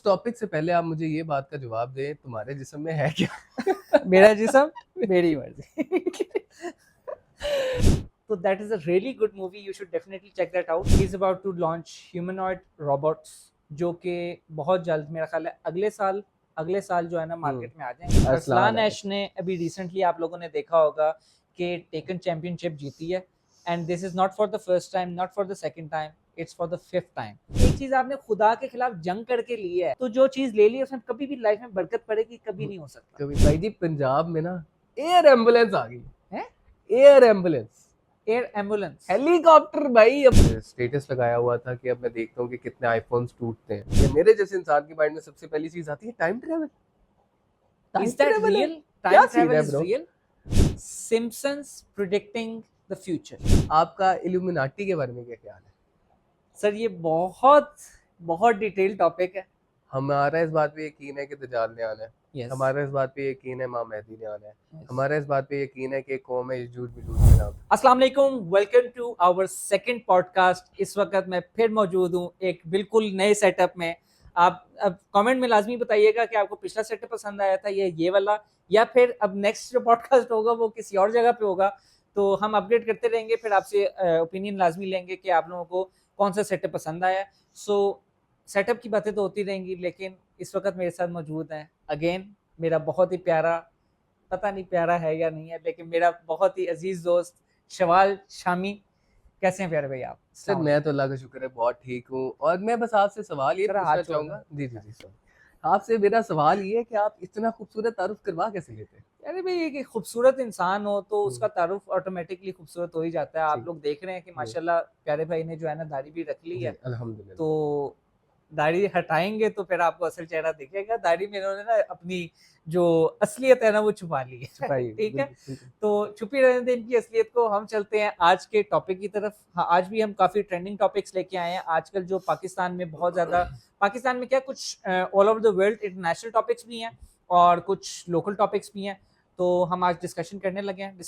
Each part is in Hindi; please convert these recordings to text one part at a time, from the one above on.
टॉपिक से पहले आप मुझे ये बात का जवाब दें, तुम्हारे जिस्म में है क्या? मेरा जिस्म मेरी मर्जी। So that is a really good movie. You should definitely check that out. He's about to launch humanoid robots, जो कि बहुत जल्द मेरा ख्याल है अगले साल जो है ना मार्केट में आ जाएंगे। अरसलान ऐश ने अभी रिसेंटली आप लोगों ने देखा होगा कि टेकन चैंपियनशिप जीती है, and this is not for the first time, not for the second time, it's for the fifth time. एक चीज आपने खुदा के खिलाफ जंग करके ली है, तो जो चीज ले ली है उसमें कभी भी लाइफ में बरकत पड़ेगी कभी नहीं हो सकता। कभी भाई जी पंजाब में ना एयर एम्बुलेंस आ गई है, air ambulance, air ambulance, helicopter. भाई अब स्टेटस लगाया हुआ था कि अब मैं देखता हूँ कि कितने आईफोन्स टूटते हैं। ये मेरे जैसे इंसान के माइंड में सबसे पहली चीज आती है time travel. Is that real? Time travel is real? Simpsons predicting the future. आपका इल्यूमिनाटी के बारे में क्या ख्याल है? सर ये बहुत डिटेल टॉपिक है। हमारा इस बात पे यकीन है कि दज्जाल ने आना है। Yes. हमारा इस बात पे यकीन है इमाम मेहदी ने आना है। Yes. हमारा इस बात पे यकीन है कि कौम है यजूज के नाम। अस्सलाम वालेकुम, welcome to our second podcast. इस वक्त मैं फिर मौजूद हूँ एक बिल्कुल नए सेटअप में। आप अब कमेंट में लाजमी बताइएगा कि आपको पिछला सेटअप पसंद आया था ये वाला, या फिर अब नेक्स्ट जो पॉडकास्ट होगा वो किसी और जगह पे होगा। तो हम अपडेट करते रहेंगे, फिर आपसे ओपिनियन लाजमी लेंगे कि आप लोगों को कौन सा सेटअप पसंद आया। सो सेटअप की बातें तो होती रहेंगी, लेकिन इस वक्त मेरे साथ मौजूद हैं अगेन मेरा बहुत ही प्यारा, पता नहीं प्यारा है या नहीं है, लेकिन मेरा बहुत ही अजीज दोस्त शवाल शामी। कैसे हैं प्यारे भाई आप? सर मैं तो अल्लाह का शुक्र है बहुत ठीक हूँ, और मैं बस आपसे सवाल ये पूछना चाहूँगा। जी जी जी सर, आपसे मेरा सवाल ये है कि आप इतना खूबसूरत तारुफ करवा कैसे लेते हैं? अरे भाई एक खूबसूरत इंसान हो तो उसका तारुफ ऑटोमेटिकली खूबसूरत हो ही जाता है। आप लोग देख रहे हैं कि माशाल्लाह प्यारे भाई ने जो है ना दाढ़ी भी रख ली है, अल्हम्दुलिल्लाह। तो दाढ़ी हटाएंगे तो फिर आपको असल चेहरा दिखेगा। दाढ़ी में इन्होंने ना अपनी जो असलियत है ना वो छुपा ली है। ठीक है, तो छुपी रहने दें इनकी असलियत को। हम चलते हैं आज के टॉपिक की तरफ। हाँ, आज भी हम काफ़ी ट्रेंडिंग टॉपिक्स लेके आए हैं। आजकल जो पाकिस्तान में बहुत ज़्यादा, पाकिस्तान में क्या कुछ all over the world international topics भी हैं और कुछ लोकल टॉपिक्स भी हैं। तो हम आज डिस्कशन करने लगे हैं।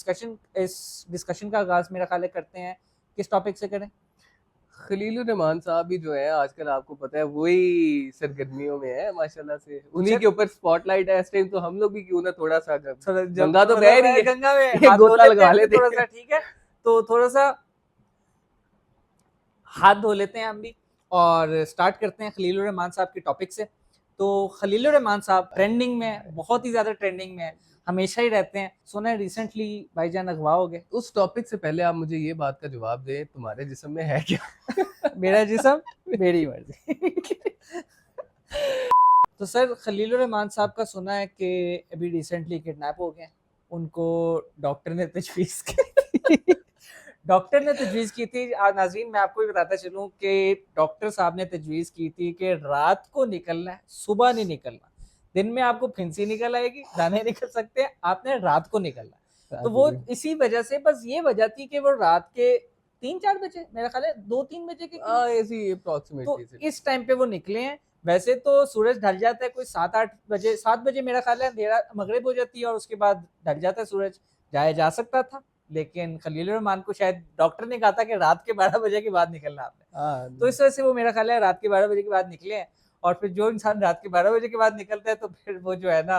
इस डिस्कशन का आगाज़ मेरा ख्याल है करते हैं, किस टॉपिक से करें? खलीलुर रहमान साहब भी जो है आजकल आपको पता है वही सरगर्मियों में है माशाल्लाह से, उन्हीं के ऊपर स्पॉटलाइट है इस टाइम। तो हम लोग भी क्यों ना थोड़ा सा गंगा तो बह रही है, गंगा में एक गोता लगा लेते थोड़ा सा। ठीक है, तो थोड़ा सा हाथ धो लेते हैं हम भी और स्टार्ट करते हैं खलीलुर रहमान साहब के टॉपिक से। तो खलीलुर रहमान साहब ट्रेंडिंग में, बहुत ही ज्यादा ट्रेंडिंग में हमेशा ही रहते हैं। सुना है रिसेंटली भाईजान अगवा हो गए। उस टॉपिक से पहले आप मुझे ये बात का जवाब दें, तुम्हारे जिस्म में है क्या? मेरा जिस्म मेरी मर्जी। तो सर खलीलुर रहमान साहब का सुना है कि अभी रिसेंटली किडनैप हो गए। उनको डॉक्टर ने तजवीज़ की डॉक्टर ने तजवीज़ की थी। नाज़रीन मैं आपको भी बताता चलूँ कि डॉक्टर साहब ने तजवीज़ की थी कि रात को निकलना है, सुबह नहीं निकलना। दिन में आपको फिंसी निकल आएगी, दाने निकल सकते हैं, आपने रात को निकलना। तो वो इसी वजह से, बस ये वजह थी कि वो रात के 3-4 बजे, मेरा ख्याल है 2-3 बजे के ऐसी अप्रॉक्सीमेटली तो इस टाइम पे वो निकले हैं। वैसे तो सूरज ढल जाता है कोई 7-8 बजे, 7 बजे मेरा ख्याल है अंधेरा मगरिब हो जाती है और उसके बाद ढल जाता है सूरज। जाया जा सकता था, लेकिन खलीलुर रहमान को शायद डॉक्टर ने कहा था कि रात के 12 बजे के बाद निकलना आपने। तो इस वजह से वो मेरा ख्याल है रात के 12 बजे के बाद निकले हैं। और फिर जो इंसान रात के 12 बजे के बाद निकलता है तो फिर वो जो है ना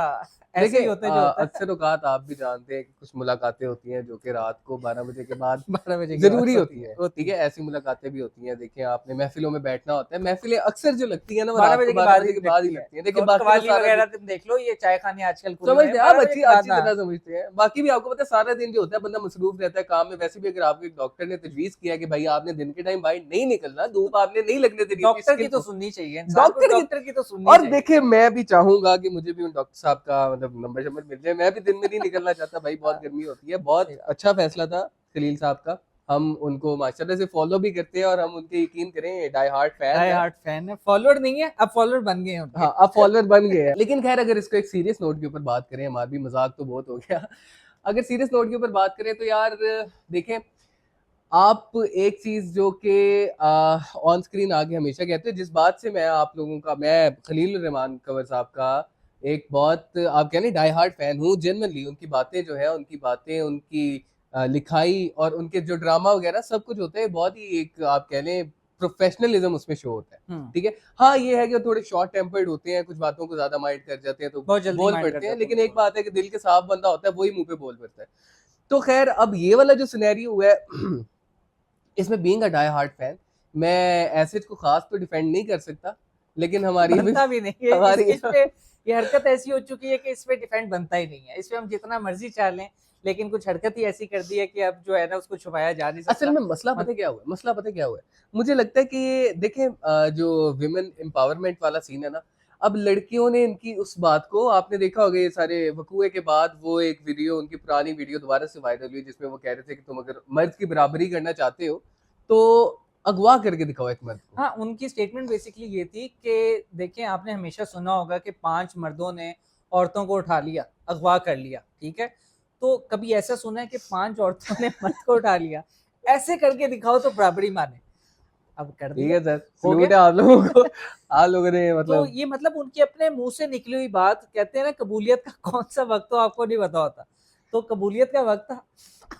ऐसे ही होता है जो होता है। अक्सर औकात आप भी जानते हैं कि कुछ मुलाकातें होती हैं जो कि रात को 12 बजे के बाद 12 बजे जरूरी होती है। ठीक है, ऐसी मुलाकातें भी होती हैं। देखिए आपने महफिलों में बैठना होता है, महफिलें अक्सर जो लगती है ना वो 12 रात बजे को के 12 बाद बजे के बाद ही लगती है। देखिए कव्वाली वगैरह तुम देख लो, ये चाय खाने आजकल समझते हैं आप, अच्छी तरह समझते हैं। बाकी भी आपको पता है सारा दिन जो होता है बंदा मसरूफ रहता है काम में। वैसे भी अगर आपको एक डॉक्टर ने तजवीज़ किया कि भाई आपने दिन के टाइम बाहर नहीं निकलना, धूप आपने नहीं लगने देनी, डॉक्टर की तो सुननी चाहिए, डॉक्टर की तो सुननी और चाहिए। देखिए मैं भी चाहूंगा कि मुझे भी उन डॉक्टर साहब का मतलब नंबर शंबर मिल जाए। मैं भी दिन में नहीं निकलना चाहता भाई, बहुत गर्मी होती है। बहुत अच्छा फैसला था खलील साहब का, हम उनको माशाल्लाह से फॉलो भी करते हैं और हम उनके यकीन करें डाई हार्ट फैन है। फॉलोअर नहीं है, अब फॉलोअर बन गए हैं। हाँ, अब फॉलोअर बन गए हैं। लेकिन खैर अगर इसको एक सीरियस नोट के ऊपर बात करें, हमारा भी मजाक तो बहुत हो गया। अगर सीरियस नोट के ऊपर बात करें तो यार देखें, आप एक चीज जो कि ऑन स्क्रीन आगे हमेशा कहते हैं, जिस बात से मैं आप लोगों का, मैं खलीलुर रहमान कंवर साहब का एक बहुत आप कह लें डाई हार्ट फैन हूँ जेन्युइनली। उनकी बातें जो है, उनकी बातें, उनकी लिखाई और उनके जो ड्रामा वगैरह सब कुछ होते हैं बहुत ही एक आप कह लें प्रोफेशनलिज्म उसमें शो होता है, ठीक है। हाँ ये है कि थोड़े शॉर्ट टेम्पर्ड होते हैं, कुछ बातों को ज्यादा माइंड कर जाते हैं तो बहुत जल्दी बोल माइंड कर पड़ते हैं, जाते हैं, लेकिन एक बिल्कुल। बात है कि दिल के साफ बंदा होता है वही मुंह पे बोल पड़ता है। तो खैर अब ये वाला जो सिनेरियो हुआ है इसमें being a die hard fan, मैं एसिड को खास तो डिफेंड नहीं कर सकता, लेकिन हमारी बनता भी नहीं है हमारी इस पे, ये हरकत ऐसी हो चुकी है कि इस पे डिफेंड बनता ही नहीं है, इस पे हम जितना मर्जी चाह लें, लेकिन कुछ हरकत ही ऐसी कर दी है कि अब जो है ना उसको छुपाया जा नहीं सकता। असल में मसला पता क्या हुआ है, मसला पता क्या हुआ है, मुझे लगता है कि देखें जो विमेन एम्पावरमेंट वाला सीन है ना, अब लड़कियों ने इनकी उस बात को, आपने देखा होगा ये सारे वकूए के बाद वो एक वीडियो, उनकी पुरानी वीडियो दोबारा से वायरल हुई जिसमें वो कह रहे थे कि तुम अगर मर्द की बराबरी करना चाहते हो तो अगवा करके दिखाओ एक मर्द को। हाँ, उनकी स्टेटमेंट बेसिकली ये थी कि देखिए आपने हमेशा सुना होगा कि 5 मर्दों ने औरतों को उठा लिया, अगवा कर लिया, ठीक है? तो कभी ऐसा सुना है कि 5 औरतों ने मर्द को उठा लिया? ऐसे करके दिखाओ तो बराबरी माने। अब कर ठीक दिया, है सर, हो सलूट है गया। आप लोगों को, आप लोगों ने तो मतलब ये मतलब उनके अपने मुंह से निकली हुई बात, कहते हैं ना कबूलियत का कौन सा वक्त हो आपको नहीं पता होता, तो कबूलियत का वक्त था।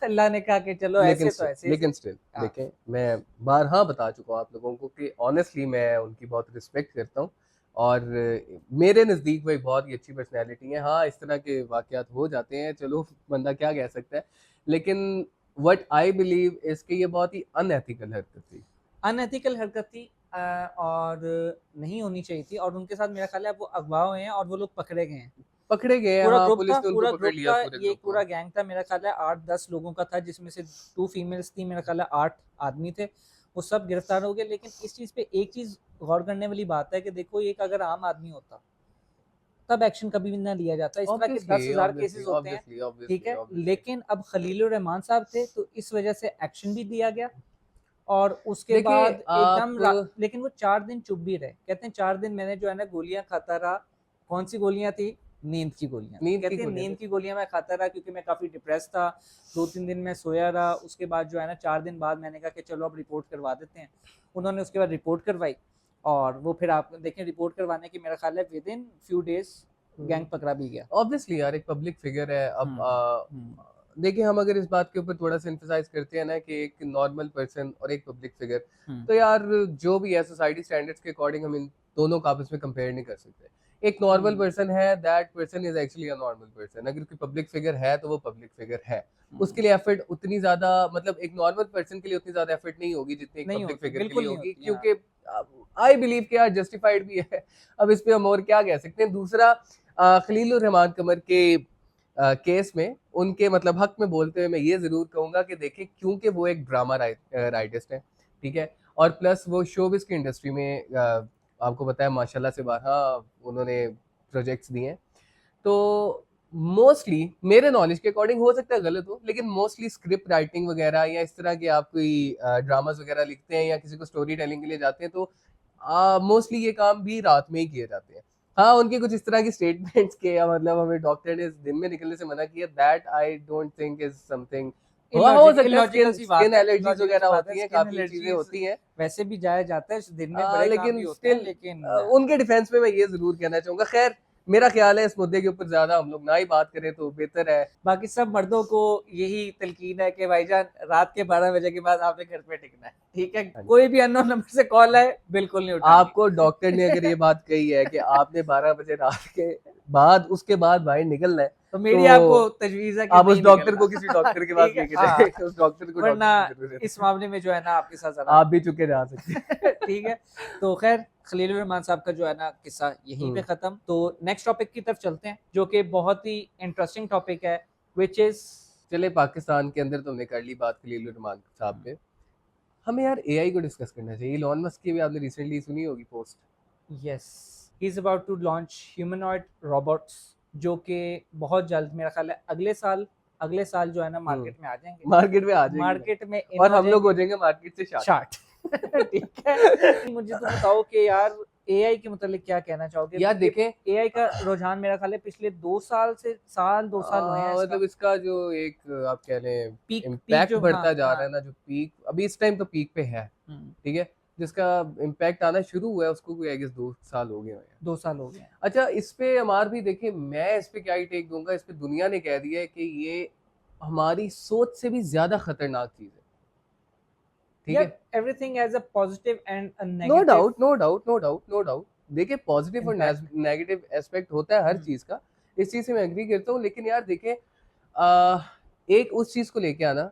अल्लाह ने कहा कि चलो लेकिन ऐसे तो स्टिल ऐसे ही लेकिन सही। स्टिल हाँ, देखें, मैं बारहा बता चुका हूँ आप लोगों को कि ऑनेस्टली मैं उनकी बहुत रिस्पेक्ट करता हूँ और मेरे नज़दीक वो एक बहुत ही अच्छी पर्सनैलिटी है। हाँ इस तरह के वाकयात हो जाते हैं, चलो बंदा क्या कह सकता है, लेकिन वट आई बिलीव इसके ये बहुत ही अनएथिकल हरकत थी। अनएथिकल हरकत थी और नहीं होनी चाहिए थी, और उनके साथ मेरा ख्याल है वो अगवा हुए हैं और वो लोग पकड़े गए हैं। पकड़े गए हैं, पूरा हाँ ग्रुप था, पुलिस ने उनको पूरा पकड़ ग्रुप लिया, था, पूरे ये ग्रुप एक को। पूरा गैंग था, मेरा ख्याल है 8-10 लोगों का था, जिसमें से 2 फीमेल्स थी, मेरा ख्याल है 8 आदमी थे, वो सब गिरफ्तार हो गए। लेकिन इस चीज़ पे एक चीज़ गौर करने वाली बात है कि देखो एक अगर आम आदमी होता तब एक्शन कभी भी ना लिया जाता, इस तरह के ऑब्वियसली 10,000 ऑब्वियसली केसेस होते हैं, ऑब्वियसली ठीक ऑब्वियसली है? ऑब्वियसली लेकिन अब खलीलुर रहमान साहब थे तो इस वजह से एक्शन भी दिया गया, और उसके देखिए बाद आप एकदम लेकिन वो 4 दिन चुप भी रहे। कहते हैं 4 दिन मैंने जो है ना गोलियाँ खाता रहा। कौन सी गोलियाँ थी? नींद की गोलियाँ थी। नींद की कहते हैं गोलियां नींद थी। की गोलियाँ मैं खाता रहा क्योंकि मैं काफ़ी डिप्रेस था। 2-3 दिन मैं सोया रहा। उसके बाद जो है ना 4 दिन बाद मैंने कहा कि चलो अब रिपोर्ट करवा देते हैं। उन्होंने उसके बाद रिपोर्ट करवाई, और वो फिर आप देखें रिपोर्ट करवाने की मेरा ख्याल है विदिन फ्यू डेज़ गैंग पकड़ा भी गया। ऑब्वियसली यार एक पब्लिक फिगर है। अब हुँ। देखिए हम अगर इस बात के ऊपर थोड़ा सा एम्फसाइज करते हैं ना कि एक नॉर्मल पर्सन और एक पब्लिक फिगर, हुँ। तो यार जो भी है सोसाइटी स्टैंडर्ड्स के अकॉर्डिंग हम इन दोनों को आपस में कंपेयर नहीं कर सकते। एक नॉर्मल हुँ। पर्सन है, that person is actually a normal person. अगर कोई पब्लिक फिगर है तो वो पब्लिक फिगर है, उसके हुँ। लिए एफर्ट उतनी ज्यादा, मतलब एक नॉर्मल पर्सन के लिए उतनी ज्यादा एफर्ट नहीं होगी जितनी एक नहीं पब्लिक होती, फिगर के लिए बिल्कुल नहीं होगी, होती। हाँ। क्योंकि आई बिलीव कि यार जस्टिफाइड भी है। अब इस पे हम और क्या कह सकते हैं। दूसरा खलीलुर रहमान कमर के केस में उनके मतलब हक में बोलते हुए मैं ये जरूर कहूंगा कि देखिए क्योंकि वो एक ड्रामा राइटिस्ट है, ठीक है, और प्लस वो शोबिस की इंडस्ट्री में आपको बताया माशाल्लाह से बारहा उन्होंने प्रोजेक्ट्स दिए हैं। तो मोस्टली मेरे नॉलेज के अकॉर्डिंग, हो सकता है गलत हो, लेकिन मोस्टली स्क्रिप्ट राइटिंग वगैरह या इस तरह के आप कोई ड्रामास वगैरह लिखते हैं या किसी को स्टोरी टेलिंग के लिए जाते हैं तो मोस्टली ये काम भी रात में ही किए जाते हैं। हाँ उनके कुछ इस तरह की स्टेटमेंट्स के या मतलब हमें डॉक्टर ने दिन में निकलने से मना किया, that I don't think is something. हो सकता है इलॉजिकल स्किन सी बात स्किन है, एलर्जीज इलॉजिकल सी वगैरह बात है, होती हैं, स्किन काफी चीजें एलर्जीज होती हैं। वैसे भी जाया जाता है, दिन में बड़े काम भी लेकिन होते हैं, स्टिल लेकिन उनके डिफेंस में मैं ये जरूर कहना चाहूंगा। खैर मेरा ख्याल है इस मुद्दे के ऊपर ज्यादा हम लोग ना ही बात करें तो बेहतर है। बाकी सब मर्दों को यही तलकीन है कि भाईजान रात के 12 बजे के बाद आपने घर पे टिकना है, ठीक है? हाँ जी। कोई भी अननोन नंबर से कॉल आए बिल्कुल नहीं उठानी। आपको डॉक्टर ने अगर ये बात कही है कि आपने 12 बजे रात के बाद उसके बाद बाहर निकलना है, तो मेरी आपको तो तजवीज़ है कि आप उस नहीं डॉक्टर निकलना। को किसी डॉक्टर के पास ठीक है, लेके हाँ। जाए। उस डॉक्टर को वरना डॉक्टर की जरूरत इस है। मामले में जो है ना आपके साथ ज़रा आप भी चुके जा सकते हैं। ठीक है। तो खैर खलीलुर रहमान साहब का जो है ना किस्सा यहीं पे खत्म। तो नेक्स्ट टॉपिक की तरफ चलते हैं जो कि बहुत ही इंटरेस्टिंग टॉपिक है, व्हिच इज चले पाकिस्तान के अंदर तो हमने कर ली बात खलील रहमान साहब पे, हमें यार एआई को डिस्कस करना चाहिए। इलॉन मस्क की भी आपने रिसेंटली सुनी होगी post. Yes, he is about to launch humanoid robots, जो कि बहुत जल्द मेरा ख्याल है अगले साल जो है ना मार्केट में आ जाएंगे। मार्केट में आ जाएंगे मार्केट में इन और हो हम लोग हो जाएंगे जाएंगे मार्केट से शार्ट। शार्ट। ठीक है। मुझे तो बताओ कि यार एआई के मतलब क्या कहना चाहोगे? यार देखें एआई का रुझान मेरा ख्याल है पिछले 2 साल हुए हैं इसका मतलब इसका जो एक आप कह लें पीक इम्पैक्ट जो बढ़ता जा हाँ। रहा है ना, जो पीक अभी इस टाइम तो पीक पे है, हम्म, ठीक है, जिसका इम्पैक्ट आना शुरू हुआ है उसको कोई आई गेस 2 साल हो गए हैं। 2 साल हो गए हैं। अच्छा इस पे हमार भी देखिए, मैं इस पे क्या ही टेक दूंगा, इस पे दुनिया ने कह दिया है कि ये हमारी सोच से भी ज्यादा खतरनाक चीज है, ठीक है, everything has a positive and a no negative doubt, no doubt, no doubt, no doubt. देखिए पॉजिटिव और इम्पैक्ट। नेगेटिव एस्पेक्ट होता है हर चीज का, इस चीज से मैं एग्री करता हूँ। लेकिन यार देखिए एक उस चीज को लेके आना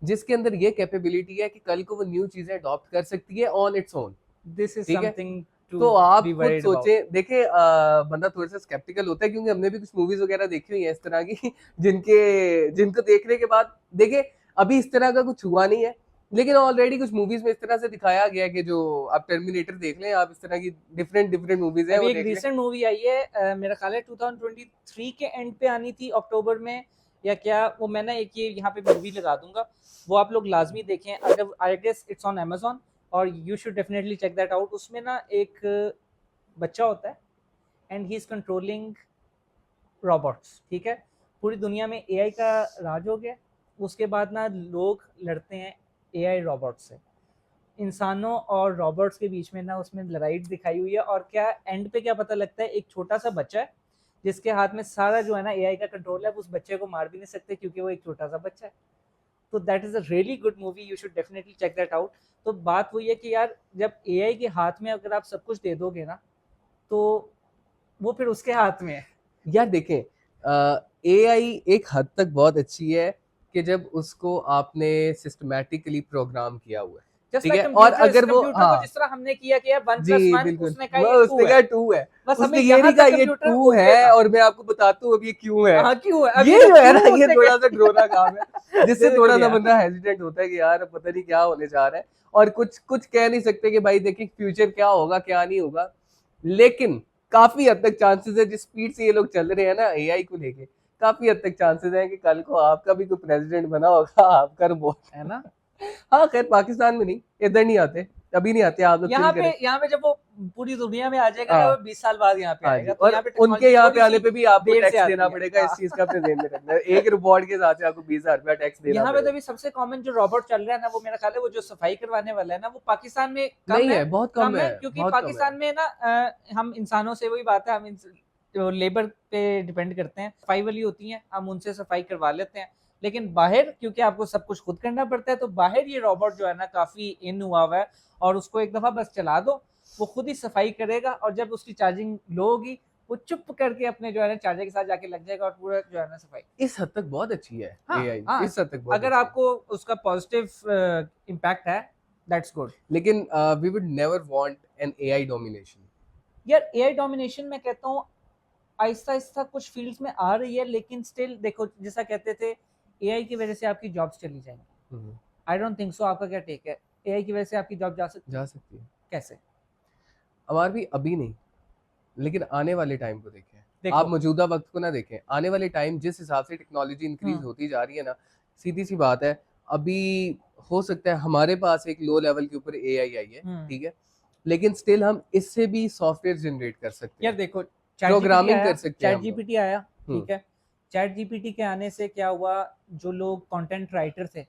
जिसके अंदर ये कैपेबिलिटी है कि कल को वो न्यू चीजें अडॉप्ट कर सकती है on its own, this is ठीक है। समथिंग टू तो आप बी खुद वरीड अबाउट। सोचें, देखिए बंदा थोड़ा सा स्केप्टिकल होता है क्योंकि हमने भी कुछ मूवीज वगैरह देखी हुई है इस तरह की जिनको देखने के बाद देखिए अभी इस तरह का कुछ हुआ नहीं है, लेकिन ऑलरेडी कुछ मूवीज में इस तरह से दिखाया गया है कि जो आप टर्मिनेटर देख लें, आप इस तरह की डिफरेंट डिफरेंट मूवीज है अभी वो एक देख लें। रिसेंट मूवी आई है मेरा ख्याल है 2023 के एंड पे आनी थी, अक्टूबर में या क्या, वो मैं ना एक ये यहाँ पे मूवी लगा दूंगा, वो आप लोग लाजमी देखें। अगर I guess it's on Amazon और you should definitely check that out. उसमें ना एक बच्चा होता है and he is controlling robots, ठीक है। पूरी दुनिया में एआई का राज हो गया। उसके बाद ना लोग लड़ते हैं एआई रोबोट से, इंसानों और रोबोट्स के बीच में ना उसमें लड़ाई दिखाई हुई है। और क्या एंड पे क्या पता लगता है, एक छोटा सा बच्चा है जिसके हाथ में सारा जो है ना एआई का कंट्रोल है। उस बच्चे को मार भी नहीं सकते क्योंकि वो एक छोटा सा बच्चा है। तो that is a really good movie, you should definitely check that out. तो बात वही है कि यार जब एआई के हाथ में अगर आप सब कुछ दे दोगे ना, तो वो फिर उसके हाथ में है। यार देखें एआई एक हद तक बहुत अच्छी है कि जब उसको आपने सिस्टमैटिकली प्रोग्राम किया हुआ है, जस्ट ठीक लाइक है। और कंप्यूटर अगर वो कंप्यूटर को जिस तरह हमने किया कि यार 1 जी + 1 बिल्कुल, उसने कहा वो ये 2 उसने है, कहा 2 है, बस उसने हमें ये यहाँ नहीं कहा तक ये कंप्यूटर 2 ओके है था। और मैं आपको बताता हूँ अब ये क्यों है। हाँ क्यों है, अब ये ये जो है ना, क्यों ये उसने थोड़ा सा कहा- ड्रोना काम है जिससे बिल्कुल थोड़ा सा यार। बंदा हेजिटेंट होता है कि यार अब पता नहीं क्या होने जा रहा है। और कुछ कुछ कह नहीं सकते कि भाई देखिए फ्यूचर क्या होगा क्या नहीं होगा, लेकिन काफी हद तक चांसेस है जिस स्पीड से ये लोग चल रहे हैं ना एआई को लेके, काफी हद तक चांसेस है कि कल को आपका भी कोई प्रेसिडेंट बना होगा आपका रोबोट, है ना। हाँ खैर पाकिस्तान में नहीं, इधर नहीं आते, अभी नहीं आते, आप लोग चिल करें। यहाँ पे जब वो पूरी दुनिया में आ जाएगा ना, हाँ वो 20 साल बाद यहाँ पे हाँ जी, आएगा, तो और यहाँ पे उनके टेक्नोलॉजी यहाँ पे थोड़ी आने सी पे भी आपको देर से टैक्स आती देना है। पड़ेगा, इस चीज का अपने ध्यान में रखना है। एक रोबोट के साथ आपको 20,000 रुपया टैक्स देना यहाँ पे तो पड़ेगा। अभी सबसे कॉमन जो रोबोट चल रहा है ना, वो मेरा ख्याल है वो जो सफाई करवाने वाला है ना, वो पाकिस्तान में कम नहीं है। है, बहुत कम है, क्योंकि बहुत कम है। पाकिस्तान में ना हम इंसानों से, वही बात है, हम जो लेबर पे डिपेंड करते हैं। सफाई वाली होती हैं, हम उनसे सफाई करवा लेते हैं। लेकिन बाहर क्योंकि आपको सब कुछ खुद करना पड़ता है, तो बाहर ये रोबोट जो है ना काफी इन हुआ हुआ है। और उसको एक दफा बस चला दो, वो खुद ही सफाई करेगा। और जब उसकी चार्जिंग लो होगी, वो चुप करके अपने जो है ना चार्जर के साथ जाके लग जाएगा और पूरा जो है ना सफाई। इस हद तक बहुत अच्छी है हाँ एआई, हाँ, इस हद तक बहुत अगर अच्छी है। आपको उसका पॉजिटिव इम्पैक्ट है, दैट्स गुड। लेकिन we would never want an AI domination. यार एआई डोमिनेशन मैं कहता हूँ आहिस्ता आहिस्ता कुछ फील्ड्स में आ रही है, लेकिन स्टिल देखो, जैसा कहते थे एआई की वजह से आपकी जॉब्स चली जाएंगी। I don't think so. आपका क्या टेक है, एआई की वजह से आपकी जॉब जा सकती जा सकती है, कैसे? हमारी भी अभी नहीं, लेकिन आने वाले टाइम को देखें। देखो आप मौजूदा वक्त को ना देखें, आने वाले टाइम जिस हिसाब से टेक्नोलॉजी इंक्रीज होती जा रही है ना, सीधी सी बात है, अभी हो सकता है हमारे पास एक लो लेवल के ऊपर एआई आई है, ठीक है, लेकिन स्टिल हम इससे भी सॉफ्टवेयर जनरेट कर सकते यार हैं, देखो प्रोग्रामिंग कर सकते हैं चैट हम लोग। जीपीटी आया, ठीक है। चैट जीपीटी के आने से क्या हुआ, जो लोग कंटेंट राइटर थे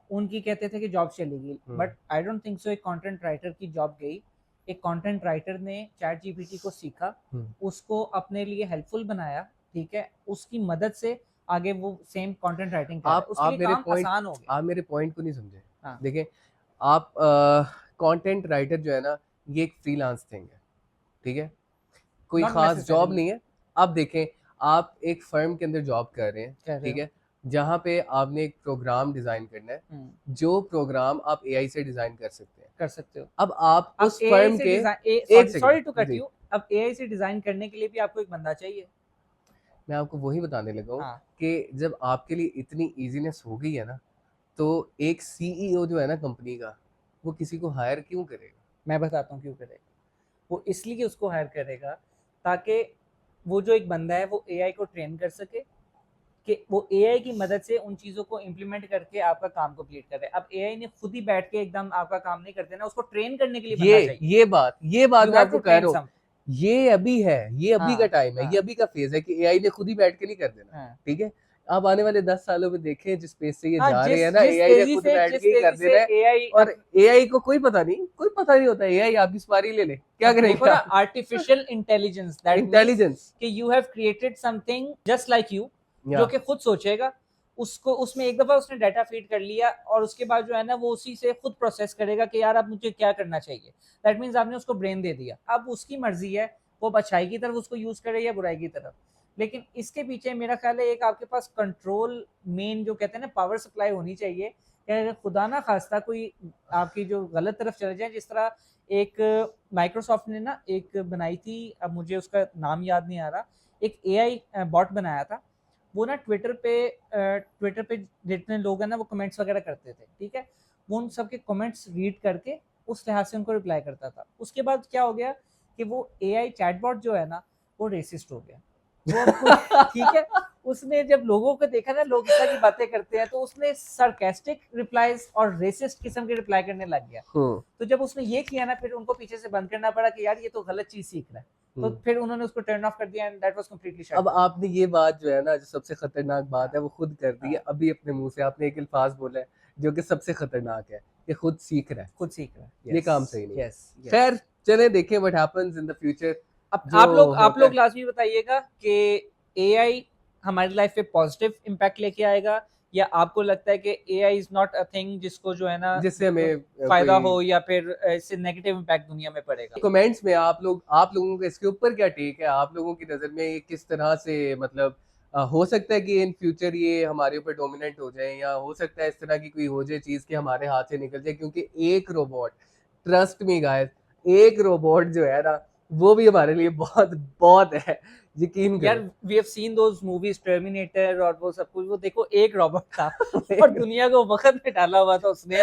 उनकी कहते थे कि जॉब चली गई, but I don't think so. एक कंटेंट राइटर की जॉब गई। एक कंटेंट राइटर ने चैट जीपीटी को सीखा, उसको अपने लिए हेल्पफुल बनाया, ठीक है, उसकी मदद से आगे वो सेम कंटेंट राइटिंग कर रहा है, उसके लिए काम आसान हो गया। आप मेरे पॉइंट को नहीं समझे। हाँ। देखें, आप कंटेंट राइटर जो है ना, ये एक फ्रीलांस थिंग है, ठीक है, कोई Not खास जॉब necessarily। नहीं है। आप देखें, आप एक फर्म के अंदर जॉब कर रहे हैं, ठीक है, जहाँ पे आपने एक प्रोग्राम डिजाइन करना है, जो प्रोग्राम आप एआई से डिजाइन कर सकते हो। अब आप उस फर्म के सॉरी टू कट यू, अब एआई से डिजाइन करने के लिए भी आपको एक बंदा चाहिए। मैं आपको वही बताने लगा हूँ हाँ। कि जब आपके लिए इतनी इजीनेस हो गई है ना, तो एक सीईओ जो है ना कंपनी का, वो किसी को हायर क्यों करेगा? मैं बताता हूँ क्यों करेगा। वो इसलिए उसको हायर करेगा ताकि वो जो एक बंदा है वो एआई को ट्रेन कर सके, कि वो एआई की मदद से उन चीज़ों को इम्प्लीमेंट करके आपका काम कंप्लीट करे। अब एआई ने खुद ही बैठ के एकदम आपका काम नहीं करते ना, उसको ट्रेन करने के लिए बंदा चाहिए। ये बात मैं आपको कह रहा हूँ, ये अभी है, ये अभी का टाइम है, ये अभी का फेज है कि एआई ने खुद ही बैठ के नहीं कर देना, ठीक है। आप आने वाले 10 सालों में देखें जिस पेस से ये जा रहे हैं ना, एआई ने खुद बैठ के ही कर देना है। और एआई को कोई पता नहीं होता, एआई आपकी सवारी ले ले, क्या करेगा? आर्टिफिशियल इंटेलिजेंस, इंटेलिजेंस कि you have created something just like you, जो कि खुद सोचेगा, उसको उसमें एक दफा उसने डाटा फीड कर लिया और उसके बाद जो है ना वो उसी से खुद प्रोसेस करेगा कि यार अब मुझे क्या करना चाहिए। दैट मीन्स आपने उसको ब्रेन दे दिया, अब उसकी मर्जी है वो अच्छाई की तरफ उसको यूज करे या बुराई की तरफ। लेकिन इसके पीछे मेरा ख्याल है एक आपके पास कंट्रोल, मेन जो कहते हैं ना पावर सप्लाई होनी चाहिए कि अगर खुदा ना खास्ता कोई आपकी जो गलत तरफ चले जाए, जिस तरह एक माइक्रोसॉफ्ट ने ना एक बनाई थी, अब मुझे उसका नाम याद नहीं आ रहा, एक एआई बॉट बनाया था। वो ना ट्विटर पे जितने लोग हैं ना वो कमेंट्स वगैरह करते थे, ठीक है, वो उन सबके कमेंट्स रीड करके उस लिहाज से उनको रिप्लाई करता था। उसके बाद क्या हो गया कि वो एआई चैटबॉट जो है ना वो रेसिस्ट हो गया। वो अब कोई ठीक है, उसने जब लोगों को देखा ना लोग इस तरह की बातें करते हैं तो उसने सरकास्टिक रिप्लाईज और रेसिस्ट किस्म के रिप्लाई करने लग गया। तो जब उसने ये किया ना फिर उनको पीछे से बंद करना पड़ा कि यार ये तो गलत चीज सीख रहा है, तो फिर उन्होंने उसको टर्न ऑफ कर दिया and that was completely shut. अब आपने ये बात जो है ना जो सबसे खतरनाक बात है वो खुद कर दी है अभी अपने मुंह से। आपने एक अल्फाज बोला है जो कि सबसे खतरनाक है कि खुद सीख रहा है, खुद सीख रहा है। ये काम सही नहीं है। यस, खैर चले देखें what happens in the future. अब जो आप होता लोग है लाजमी बताइएगा कि एआई हमारी लाइफ पे पॉजिटिव इम्पैक्ट लेके आएगा या आपको लगता है कि AI is not a thing जिसको जो है ना जिससे हमें फायदा कोई हो या फिर इससे नेगेटिव इम्पैक्ट दुनिया में पड़ेगा। कमेंट्स में आप लोगों का इसके ऊपर क्या टेक है? आप लोगों की नज़र में ये किस तरह से मतलब हो सकता है कि इन फ्यूचर ये हमारे ऊपर डोमिनेंट हो जाए या हो सकता है इस तरह की कोई हो जाए चीज़ कि हमारे हाथ से निकल जाए, क्योंकि एक रोबोट, ट्रस्ट मी गाइस, एक रोबोट जो है ना वो भी हमारे लिए बहुत बहुत है, यकीन यार करो। We have seen those movies Terminator और वो सब कुछ, वो देखो एक रॉबोट था और दुनिया को वक्त में डाला हुआ था उसने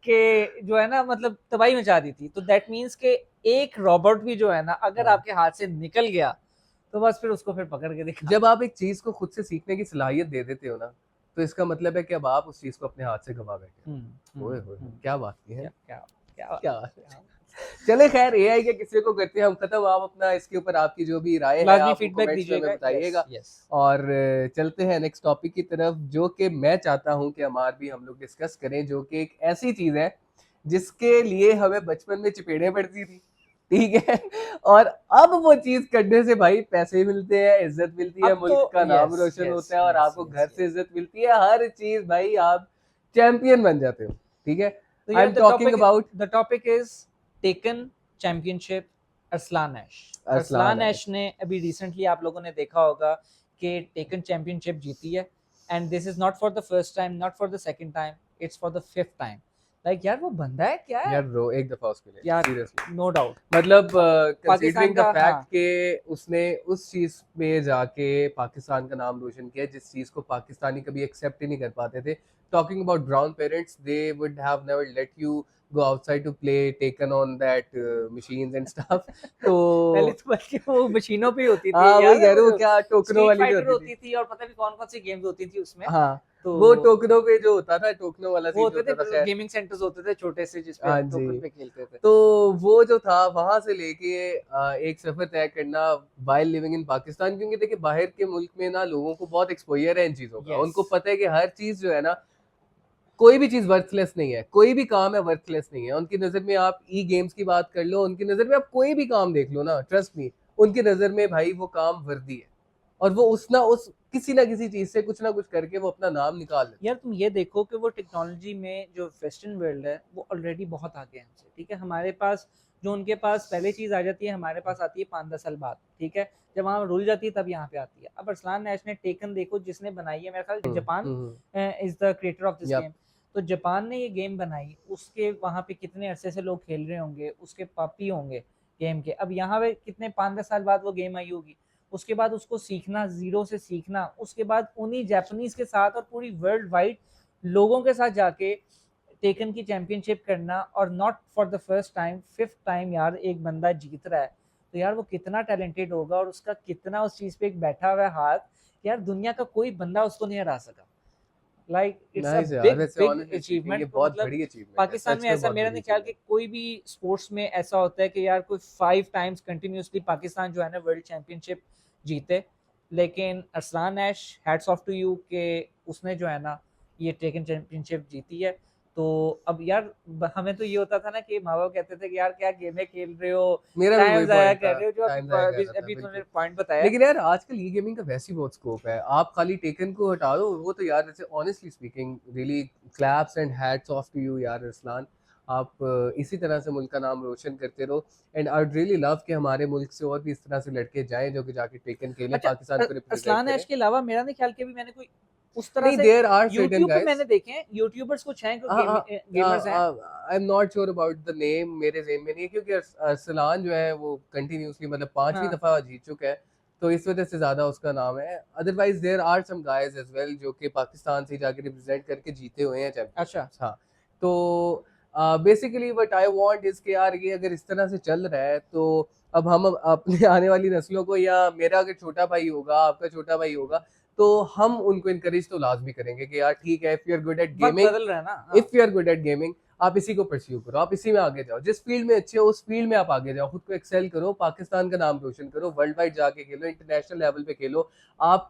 कि जो है ना मतलब तबाही मचा दी थी। तो दैट मीन्स के एक रॉबोट भी जो है ना अगर हाँ। आपके हाथ से निकल गया तो बस फिर उसको फिर पकड़ के दिखा। जब आप एक चीज़ को खुद से सीखने की सलाहियत दे देते हो ना, तो इसका मतलब है कि अब आप उस चीज़ को अपने हाथ से गवा बैठे हो। ओए होए, क्या बात की है, क्या क्या क्या क्या बात है। चले खैर एआई के किस्से को करते हैं हम खत्म। आप अपना इसके ऊपर आपकी जो भी राय है लाजमी आप वो फीडबैक कमेंट्स में हमें दीजिएगा। बताइएगा। यस यस और चलते हैं नेक्स्ट टॉपिक की तरफ, जो कि मैं चाहता हूं कि हमार भी हम लोग डिस्कस करें, जो कि एक ऐसी चीज है जिसके लिए हमें बचपन में चपेड़े पड़ती थी, ठीक है, और अब वो चीज करने से भाई पैसे मिलते हैं, इज्जत मिलती है, अब तो मुल्क का नाम यस रोशन यस होता है और यस आपको घर यस से इज्जत मिलती है, हर चीज भाई आप चैंपियन बन जाते हो, ठीक है। तो आई यार am talking about the topic is Tekken championship Arslan Ash. Arslan Arslan Ash Ash. ने अभी रिसेंटली आप लोगों ने देखा होगा कि टेकन चैंपियनशिप जीती है and this is not for the first time, not for the second time, it's for the fifth time. Like यार वो बंदा है क्या है यार रो एक दफा उसके लिए यार, सीरियसली, नो डाउट। मतलब पाकिस्तान कंसीडरिंग द का फैक्ट हाँ कि उसने उस चीज में जाके पाकिस्तान का नाम रोशन किया जिस चीज को पाकिस्तानी कभी एक्सेप्ट ही नहीं कर पाते थे। Talking about brown parents, they would have never let you go outside to play taken on that machines and stuff. तो पहले तो बल्कि वो मशीनों पे ही होती थी हाँ वही याद है, कह वो रहा हूँ, जो क्या टोकनों स्ट्रीट वाली जो फाइटर होती थी। होती थी और पता नहीं कौन कौन सी गेम्स होती थी उसमें। हाँ तो वो टोकनों पे जो होता था, टोकनों वाला वो सीन जो होते होता था, थे खैर गेमिंग सेंटर्स होते थे छोटे से जिसपे हाँ हम जी। टोकन पे खेलते थे। तो वो जो था वहां से लेके एक सफर तय करना वाइल लिविंग इन पाकिस्तान, क्योंकि देखिए बाहर के मुल्क में ना लोगों को बहुत एक्सपोजर है इन चीजों का, यस उनको पता है कि हर चीज जो है ना, कोई भी चीज वर्थलेस नहीं है, कोई भी काम है वर्थलेस नहीं है उनकी नजर में। आप ई गेम्स की बात कर लो, उनकी नजर में आप कोई भी काम देख लो ना, ट्रस्ट मी, उनकी नजर में भाई वो काम वर्दी है और वो उस किसी ना किसी चीज से कुछ ना कुछ करके वो अपना नाम निकाल लेते यार तुम ये देखो कि वो टेक्नोलॉजी में जो वेस्टर्न वर्ल्ड है वो ऑलरेडी बहुत आगे है हमसे, ठीक है। हमारे पास जो उनके पास पहले चीज़ आ जाती है हमारे पास आती है 5-10 साल बाद, ठीक है। जब वहाँ रुल जाती है तब यहाँ पे आती है। अब अरसलान नैश ने टेकन देखो जिसने बनाई है, मेरा ख्याल हैं। Japan is the creator of this yup. Game. तो जापान ने ये गेम बनाई, उसके वहाँ पे कितने अरसे से लोग खेल रहे होंगे, उसके पापी होंगे गेम के। अब यहाँ पे कितने 5-10 साल बाद वो गेम आई होगी, उसके बाद उसको सीखना, जीरो से सीखना, उसके बाद उन्हीं जापानीज के साथ और पूरी वर्ल्ड वाइड लोगों के साथ जाके टेकन की चैंपियनशिप करना, और not for the first time, fifth time यार एक बंदा जीत रहा है। तो यार वो कितना टैलेंटेड होगा और उसका कितना उस चीज पे एक बैठा हुआ है हाथ, यार दुनिया का कोई बंदा उसको नहीं हरा सका। लाइक इट्स अ नाइस यार, बिग वैसे बिग ऑनेस्टली स्पीकिंग ये अचीवमेंट। बहुत मतलब बड़ी अचीवमेंट है, पाकिस्तान सच में में ऐसा बहुत मेरा बड़ी नहीं ख्याल कि अचीवमेंट कोई भी स्पोर्ट्स में ऐसा होता है कि यार कोई 5 टाइम्स कंटिन्यूसली पाकिस्तान जो है ना वर्ल्ड चैंपियनशिप जीते। लेकिन अरसलान ऐश, हैट्स ऑफ टू यू कि उसने जो है ना ये टेकन चैंपियनशिप जीती है। तो अब यार हमें तो ये होता था ना कि माँ बाप कहते थे कि यार क्या गेमें खेल रहे हो, मेरा भी टाइम वही जाया पॉइंट था, कर रहे हो, जो टाइम ज़ाया कर अभी रहा था, अभी तूने बिल्कुल। पॉइंट बताया। लेकिन यार आजकल ई गेमिंग का वैसे ही बहुत स्कोप है। आप खाली टेकन को हटा दो, वो तो यार जैसे honestly speaking really claps and hats off to you यार अरसलान। आप इसी तरह से मुल्क का नाम रोशन करते रहो, and I would really love कि हमारे मुल्क से और भी इस तरह से लड़के जाएं जो कि जाके टेकन खेलें, अच्छा, पाकिस्तान को रिप्रेजेंट अरसलान करें। ऐश के अलावा मेरा नहीं ख्याल कि भी मैंने कोई उस तरह नहीं, से देयर आर सर्टेन यूट्यूब पे गाइस। मैंने देखे हैं, यूट्यूबर्स कुछ हैं जो गेमर्स हैं। I am not sure about the name, मेरे ज़हन में नहीं है, क्योंकि अरसलान जो है वो कंटिन्यूसली मतलब पांचवी हाँ, दफा जीत चुका है, तो इस वजह से ज्यादा उसका नाम है। Otherwise there are some guys as well जो कि पाकिस्तान से जाके रिप्रेजेंट करके जीते हुए हैं अच्छा। चैंपियनशिप्स। हाँ, तो basically what I want is कि यार ये अगर इस तरह से चल रहा है तो अब हम अपने आने वाली नस्लों को, या मेरा अगर छोटा भाई होगा, आपका छोटा भाई होगा, तो हम उनको इनकरेज तो लाजमी करेंगे कि यार ठीक है, if you are good at वक्त गेमिंग, बदल रहा है ना। हाँ, if you are good at gaming, आप इसी को परस्यू करो, आप इसी में आगे जाओ, जिस फील्ड में अच्छे हो उस फील्ड में आप आगे जाओ, खुद को एक्सेल करो, पाकिस्तान का नाम रोशन करो, वर्ल्ड वाइड जाके खेलो, इंटरनेशनल लेवल पे खेलो। आप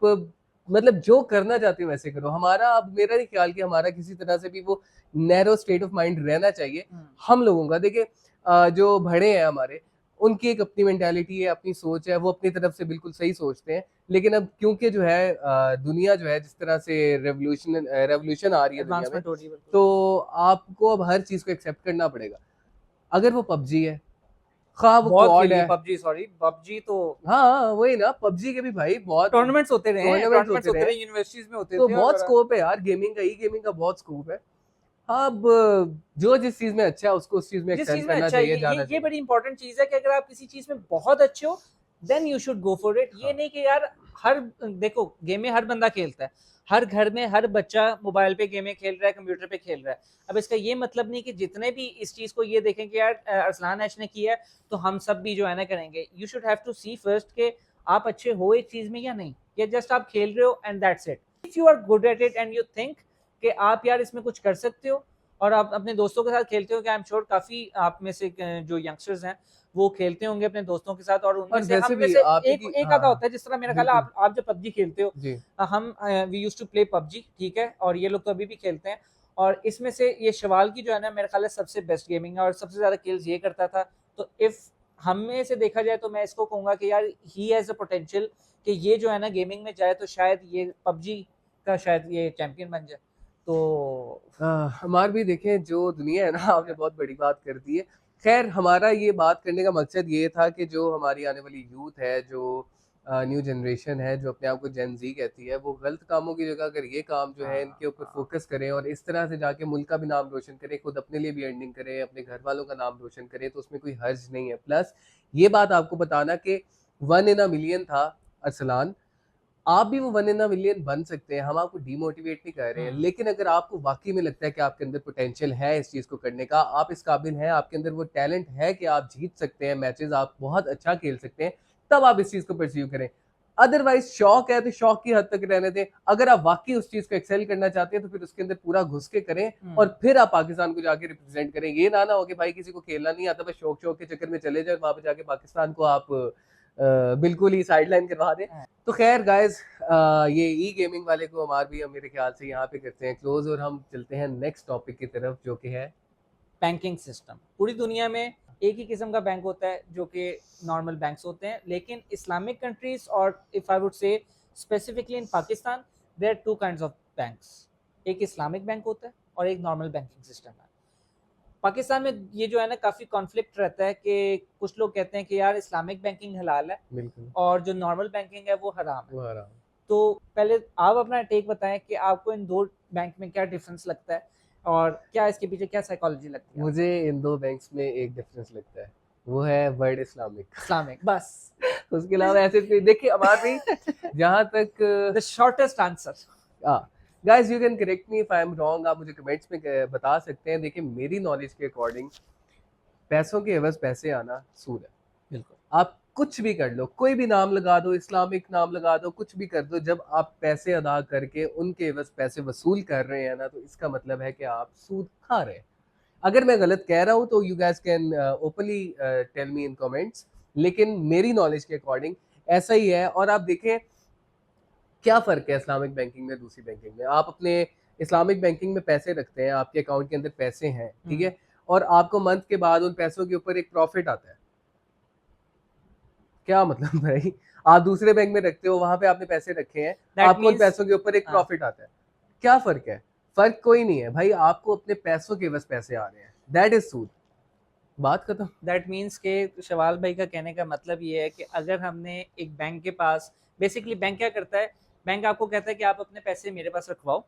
मतलब जो करना चाहते हो वैसे करो। हमारा, अब मेरा नहीं ख्याल कि हमारा किसी तरह से भी वो नैरो स्टेट ऑफ माइंड रहना चाहिए हम लोगों का। देखिए जो बड़े हैं हमारे, उनकी एक अपनी मेंटालिटी है, अपनी सोच है, वो अपनी तरफ से बिल्कुल सही सोचते हैं। लेकिन अब क्योंकि जो है दुनिया जो है जिस तरह से रेवोल्यूशन आ रही है दुनिया में, एडवांसमेंट हो रही है बिल्कुल। तो आपको अब हर चीज को एक्सेप्ट करना पड़ेगा। अगर वो पबजी है, खा वो बहुत क्वाड खेली है है। पबजी, सॉरी पबजी तो हाँ हाँ, वही ना, पबजी के भी भाई बहुत टूर्नामेंट्स होते रहे हैं, टूर्नामेंट्स टूर्नामेंट्स होते होते रहे, रहे यूनिवर्सिटीज में होते तो थे बहुत और स्कोप है यार गेमिंग का, ई गेमिंग का बहुत स्कोप है। हाँ, अब जो जिस चीज में अच्छा है उसको उस चीज में जिस एक्सेल चीज में करना अच्छा है, चाहिए, जाना ये चाहिए। बड़ी इंपॉर्टेंट चीज है कि अगर आप किसी चीज में बहुत अच्छे हो then you should go for it. ये हाँ, नहीं कि यार हर, देखो गेमें हर बंदा खेलता है, हर घर में हर बच्चा मोबाइल पे गेमें खेल रहा है, कंप्यूटर पे खेल रहा है। अब इसका ये मतलब नहीं कि जितने भी इस चीज को ये देखें कि यार अरसलान ऐश ने किया है तो हम सब भी जो है ना करेंगे। You should have to see first के आप अच्छे हो एक चीज में या नहीं, या जस्ट आप खेल रहे हो and that's it. If you are good at it and you think कि आप यार इसमें कुछ कर सकते हो और आप अपने दोस्तों के साथ खेलते हो, कि आई एम श्योर काफी आप में से जो यंगस्टर्स हैं वो खेलते होंगे अपने दोस्तों के साथ, और उनमें और से हम वैसे में भी से एक आपकी, एक हाँ आधा हाँ, होता है, जिस तरह मेरा ख्याल है बिल्कुल आप जब पबजी खेलते हो, जी। हम we use to play PUBG, ठीक है, और ये लोग तो अभी भी खेलते हैं। और इसमें से ये शवाल की जो है ना मेरा ख्याल है सबसे बेस्ट गेमिंग है और सबसे ज्यादा किल्स ये करता था। तो इफ हम में से देखा जाए तो मैं इसको कहूंगा कि यार ही हैज अ पोटेंशियल कि ये जो है ना गेमिंग में जाए तो शायद ये पबजी का शायद ये चैंपियन बन जाए। तो हमार भी देखें जो दुनिया है ना, आपने बहुत बड़ी बात कर दी है। खैर, हमारा ये बात करने का मकसद ये था कि जो हमारी आने वाली यूथ है, जो न्यू जनरेशन है, जो अपने आप को जेन जी कहती है, वो गलत कामों की जगह अगर ये काम जो है इनके ऊपर फोकस करें और इस तरह से जाके मुल्क का भी नाम रोशन करें, खुद अपने लिए भी अर्निंग करें, अपने घर वालों का नाम रोशन करें, तो उसमें कोई हर्ज नहीं है। प्लस ये बात आपको बताना कि 1 in a million था अरसलान, आप भी वो 1 in a million बन सकते हैं। हम आपको डिमोटिवेट नहीं कर रहे हैं, लेकिन अगर आपको वाकई में लगता है कि आपके अंदर पोटेंशियल है इस चीज़ को करने का, आप इस काबिल हैं, आपके अंदर वो टैलेंट है कि आप जीत सकते हैं मैचेस, आप बहुत अच्छा खेल सकते हैं, तब आप इस चीज़ को परस्यू करें। अदरवाइज शौक है तो शौक की हद तक रहने दें। अगर आप वाकई उस चीज़ को एक्सेल करना चाहते हैं तो फिर उसके अंदर पूरा घुस के करें और फिर आप पाकिस्तान को जाके रिप्रेजेंट करें। ये ना हो कि भाई किसी को खेलना नहीं आता, बस शौक शौक के चक्कर में चले जाए, वहां पे जाके पाकिस्तान को आप बिल्कुल ही साइडलाइन करवा दें। तो खैर गाइज, ये ई गेमिंग वाले को हमार भी हम मेरे ख्याल से यहाँ पे करते हैं क्लोज और हम चलते हैं नेक्स्ट टॉपिक की तरफ जो कि है बैंकिंग सिस्टम। पूरी दुनिया में एक ही किस्म का बैंक होता है जो कि नॉर्मल बैंक्स होते हैं, लेकिन इस्लामिक कंट्रीज और if I would say specifically in Pakistan there are two kinds of banks. एक इस्लामिक बैंक होता है और एक नॉर्मल बैंकिंग सिस्टम है। पाकिस्तान में ये जो है ना काफ़ी कॉन्फ्लिक्ट रहता है कि कुछ लोग कहते हैं कि यार इस्लामिक बैंकिंग हलाल है बिल्कुल और जो नॉर्मल बैंकिंग है वो हराम है। वो आ रहा हूँ। तो पहले आप अपना टेक बताएं कि आपको इन दो बैंक में क्या डिफरेंस लगता है और क्या इसके पीछे क्या साइकोलॉजी लगती है आपको? मुझे इन दो बैंक्स में एक डिफरेंस लगता है, वो है वर्ड इस्लामिक। इस्लामिक बस। उसके अलावा ऐसे कोई, देखिए हमारी जहाँ तक the shortest answer. Guys, you can correct me if I am wrong, आप मुझे कमेंट्स में बता सकते हैं। देखिए मेरी नॉलेज के अकॉर्डिंग पैसों के एवज पैसे आना सूद है। बिल्कुल। आप कुछ भी कर लो, कोई भी नाम लगा दो, इस्लामिक नाम लगा दो, कुछ भी कर दो, जब आप पैसे अदा करके उनके एवज पैसे वसूल कर रहे हैं ना, तो इसका मतलब है कि आप सूद खा रहे हैं। अगर मैं गलत कह रहा हूं तो you guys can openly tell me in comments, लेकिन मेरी नॉलेज के अकॉर्डिंग ऐसा ही है। और आप देखें क्या फ़र्क है इस्लामिक बैंकिंग में दूसरी बैंकिंग में। आप अपने इस्लामिक बैंकिंग में पैसे रखते हैं, आपके अकाउंट के अंदर पैसे हैं, ठीक है, और आपको मंथ के बाद उन पैसों के ऊपर एक प्रॉफिट आता है, क्या मतलब भाई? आप दूसरे बैंक में रखते हो, वहां पे आपने पैसे रखे हैं, दैट आपको उन मीन्स पैसों के ऊपर एक प्रॉफिट आता है, क्या फर्क है? फर्क कोई नहीं है भाई, आपको अपने पैसों के बस पैसे आ रहे हैं, दैट इज सूद, बात खत्म। दैट मीन्स के शवाल भाई का कहने का मतलब ये है कि अगर हमने एक बैंक के पास, बेसिकली बैंक क्या करता है, बैंक आपको कहता है कि आप अपने पैसे मेरे पास रखवाओ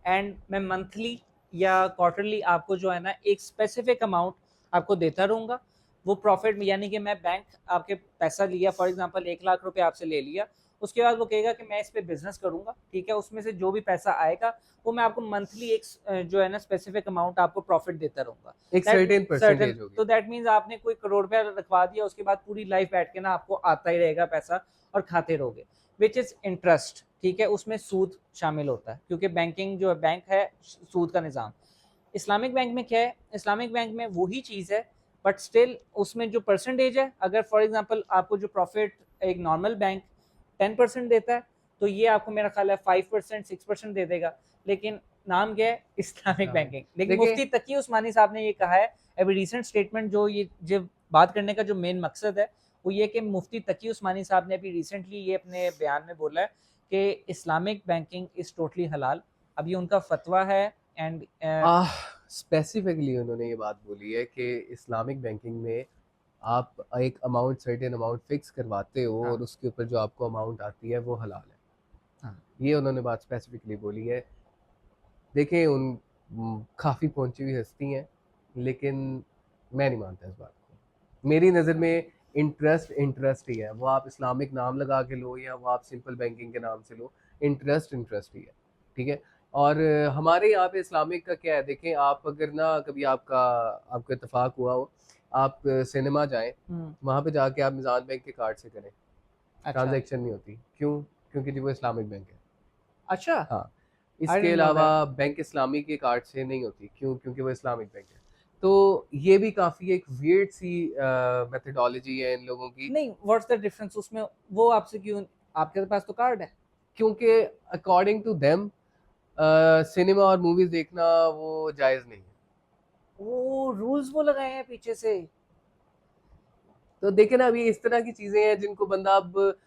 एंड मैं मंथली या क्वार्टरली आपको जो है ना एक स्पेसिफिक अमाउंट आपको देता रहूँगा। वो प्रॉफिट यानी कि मैं बैंक आपके पैसा लिया, फॉर एग्जांपल 1 लाख रुपए आपसे ले लिया, उसके बाद वो कहेगा कि मैं इस पे बिजनेस करूंगा, ठीक है, उसमें से जो भी पैसा आएगा वो मैं आपको मंथली एक जो है ना स्पेसिफिक अमाउंट आपको प्रॉफिट देता रहूंगा। एक सर्टेन परसेंटेज होगी। तो दैट मीन्स आपने कोई करोड़ रुपया रखवा दिया, उसके बाद पूरी लाइफ बैठ के ना आपको आता ही रहेगा पैसा और खाते रहोगे, विच इज इंटरेस्ट, ठीक है, उसमें सूद शामिल होता है क्योंकि बैंकिंग जो है बैंक है सूद का निज़ाम। इस्लामिक बैंक में क्या है, इस्लामिक बैंक में वही चीज़ है बट स्टिल उसमें जो परसेंटेज है, अगर फॉर एग्जांपल आपको जो प्रॉफिट एक नॉर्मल बैंक 10% देता है तो ये आपको मेरा ख्याल है 5% 6% दे देगा, लेकिन नाम क्या है इस्लामिक बैंकिंग। लेकिन मुफ्ती तकी उस्मानी साहब ने ये कहा है अभी रिसेंट स्टेटमेंट, जो बात करने का जो मेन मकसद है वो ये कि मुफ्ती तकी उस्मानी साहब ने अभी रिसेंटली ये अपने बयान में बोला है कि इस्लामिक बैंकिंग इज़ टोटली हलाल। अब ये उनका फतवा है एंड स्पेसिफिकली उन्होंने ये बात बोली है कि इस्लामिक बैंकिंग में आप एक अमाउंट, सर्टेन अमाउंट फिक्स करवाते हो, और उसके ऊपर जो आपको अमाउंट आती है वो हलाल है। ये उन्होंने बात स्पेसिफिकली बोली है। देखें, काफ़ी पहुंची हुई हस्ती हैं, लेकिन मैं नहीं मानता इस बात को। मेरी नज़र में इंटरेस्ट ही है, वो आप इस्लामिक नाम लगा के लो या वो आप सिंपल बैंकिंग के नाम से लो, इंटरेस्ट ही है, ठीक है। और हमारे यहाँ पे इस्लामिक का क्या है, देखें, आप अगर ना कभी आपका इत्तेफाक हुआ हो, आप सिनेमा जाएं, वहाँ पे जाके आप मिजान बैंक के कार्ड से करें, ट्रांजैक्शन नहीं होती। क्यों? क्योंकि जी वो इस्लामिक बैंक है। अच्छा, हाँ, इसके अलावा बैंक इस्लामी के कार्ड से नहीं होती। क्यों? क्योंकि वो इस्लामिक बैंक है। तो ये भी काफ़ी एक वियर्ड सी मेथडोलॉजी है इन लोगों की। नहीं, व्हाट्स द डिफरेंस उसमें, वो आपसे क्यों, आपके पास तो कार्ड है। क्योंकि अकॉर्डिंग टू देम सिनेमा और मूवीज देखना वो जायज़ नहीं है। वो रूल्स वो लगाए हैं पीछे से। तो देखे ना, अभी इस तरह की चीज़ें हैं जिनको बंदा अब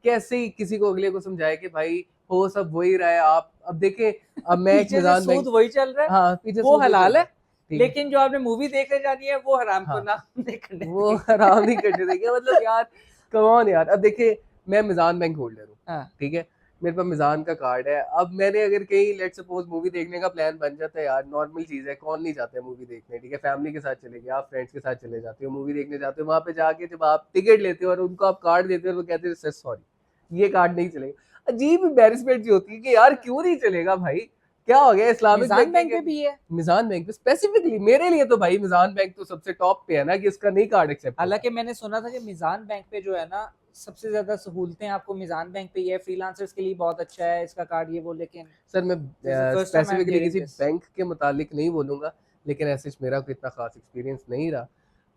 कैसे ही किसी को अगले को समझाए कि भाई हो सब वही रहा है। आप अब देखें, अब मैं एक पीछे से मिजान बैंक, सूद वही चल रहा है, हाँ, पीछे वो सूद वही चल हलाल रहा है, ठीक है, लेकिन जो आपने मूवी देखने जानी है वो हराम को हाँ, नाम नहीं करने वो देंगे। हराम नहीं करने देंगे। मतलब यार, कम ऑन यार। अब देखिए, मैं मिजान बैंक होल्डर हूँ, हाँ, ठीक है, मेरे पास मिजान का कार्ड है। अब मैंने अगर कहीं लेट सपोज मूवी देखने का प्लान बन जाता है, यार नॉर्मल चीज़ है, कौन नहीं जाता है मूवी देखने, ठीक है, फैमिली के साथ चले गए, आप फ्रेंड्स के साथ चले जाते हो, मूवी देखने जाते हो, वहाँ पे जाके जब आप टिकट लेते हो और उनको आप कार्ड देते हो, वो कहते हैं सर सॉरी, ये कार्ड नहीं चलेगा। अजीब एम्बैरेसमेंट जी होती है कि यार क्यों नहीं चलेगा भाई, क्या हो गया? इस्लामिक मिजान बैंक बैंक पे भी है। मिजान बैंक पे स्पेसिफिकली मेरे लिए तो भाई मिजान बैंक तो सबसे टॉप पे है ना, कि इसका नहीं कार्ड एक्सेप्ट। हालांकि मैंने सुना था कि मिजान बैंक पे जो है ना सबसे ज्यादा सहूलतें आपको मिजान बैंक पे ही है, फ्रीलांसर्स के लिए बहुत अच्छा है इसका कार्ड, ये वो, लेकिन सर मैं first time I am specifically hearing किसी दिस। बैंक के मुतालिक नहीं बोलूँगा, लेकिन ऐसे मेरा कोई इतना ख़ास एक्सपीरियंस नहीं रहा।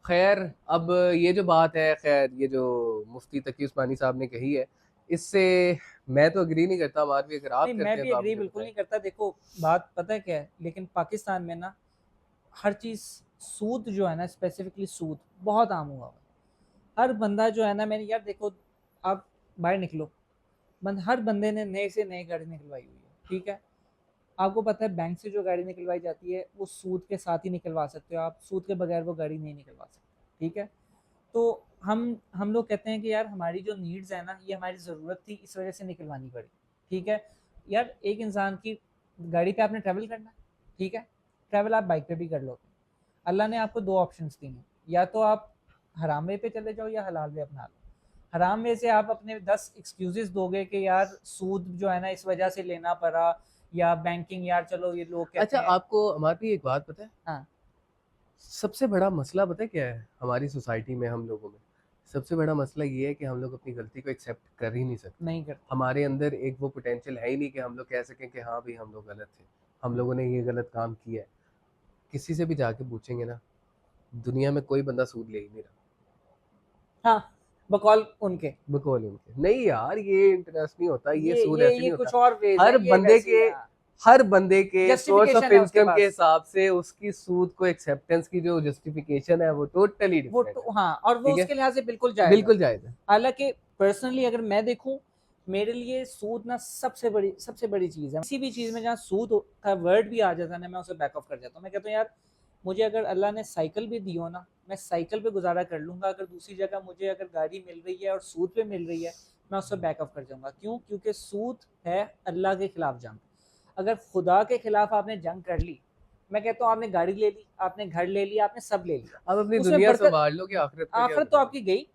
खैर, अब ये जो बात है, खैर ये जो मुफ्ती तकी उस्मानी साहब ने कही है, इससे मैं तो अग्री नहीं करता। मारवी, अगर आप नहीं, करते मैं हैं भी तो आप एग्री मुझे बिल्कुल बताएं। नहीं करता। देखो बात पता है क्या है, लेकिन पाकिस्तान में ना हर चीज़, सूद जो है ना स्पेसिफिकली सूद बहुत आम हुआ हुआ है। हर बंदा जो है ना, मैंने यार देखो, आप बाहर निकलो, हर बंदे ने नए से नई गाड़ी निकलवाई हुई है, ठीक है। आपको पता है बैंक से जो गाड़ी निकलवाई जाती है वो सूद के साथ ही निकलवा सकते हो आप, सूद के बगैर वो गाड़ी नहीं निकलवा सकते, ठीक है। तो हम लोग कहते हैं कि यार हमारी जो नीड्स है ना, ये हमारी ज़रूरत थी, इस वजह से निकलवानी पड़ी, ठीक है। यार एक इंसान की गाड़ी पे आपने ट्रैवल करना है, ठीक है, ट्रैवल आप बाइक पे भी कर लो। अल्लाह ने आपको दो ऑप्शंस दी हैं, या तो आप हराम वे पे चले जाओ या हलाल वे अपना लो। हराम वे से आप अपने 10 एक्सक्यूजेस दोगे कि यार सूद जो है ना इस वजह से लेना पड़ा, या बैंकिंग, यार चलो ये लोग कहते अच्छा, हैं। आपको हमारी एक बात पता है, हाँ, सबसे बड़ा मसला पता है क्या है हमारी सोसाइटी में, हम लोगों में? सबसे बड़ा मसला ये है कि हम लोग अपनी गलती को एक्सेप्ट कर ही नहीं सकते। नहीं करते। हमारे अंदर एक वो पोटेंशियल है ही नहीं कि हम लोग कह सकें कि हाँ भाई हम लोग गलत थे, हम लोगों ने ये गलत काम किया है। किसी से भी जाके पूछेंगे ना, दुनिया में कोई बंदा सूद ले ही नहीं रहा। हाँ, बकौल उनके, बकौल उनके नहीं यार, ये इंटरेस्ट नहीं होता, ये सूद ऐसे ये नहीं होता। कुछ और वेज हर है, ये बंदे वैसे ही के है। हाँ। हर बंदे के सोर्स Justification ऑफ है उसके इनकम के पास। हिसाब से उसकी सूद को एक्सेप्टेंस की जो जस्टिफिकेशन है वो टोटली वो डिफरेंट है। हाँ, और वो ठीक है, उसके लिहाज से बिल्कुल जायज़ है। बिल्कुल जायज है। हालाँकि पर्सनली अगर मैं देखूँ, मेरे लिए सूद ना सबसे बड़ी चीज़ है। किसी भी चीज़ में जहाँ सूद का वर्ड भी आ जाता है ना, मैं उसे बैक ऑफ कर जाता हूँ। मैं कहता हूँ यार, मुझे अगर अल्लाह ने साइकिल भी दी हो ना, मैं साइकिल पे गुज़ारा कर लूँगा। अगर दूसरी जगह मुझे अगर गाड़ी मिल रही है और सूद पे मिल रही है, मैं उससे बैक ऑफ कर जाऊँगा। क्यों? क्योंकि सूद है अल्लाह के खिलाफ जंग। अगर खुदा के खिलाफ आपने जंग कर ली, मैं कहता हूँ आपने गाड़ी ले ली, आपने घर ले लिया, आपने सब ले लिया, अब अपनी उसमें दुनिया बरकत, संभाल लो कि आखिरत का क्या आखिरत तो करोगे। आपकी गई।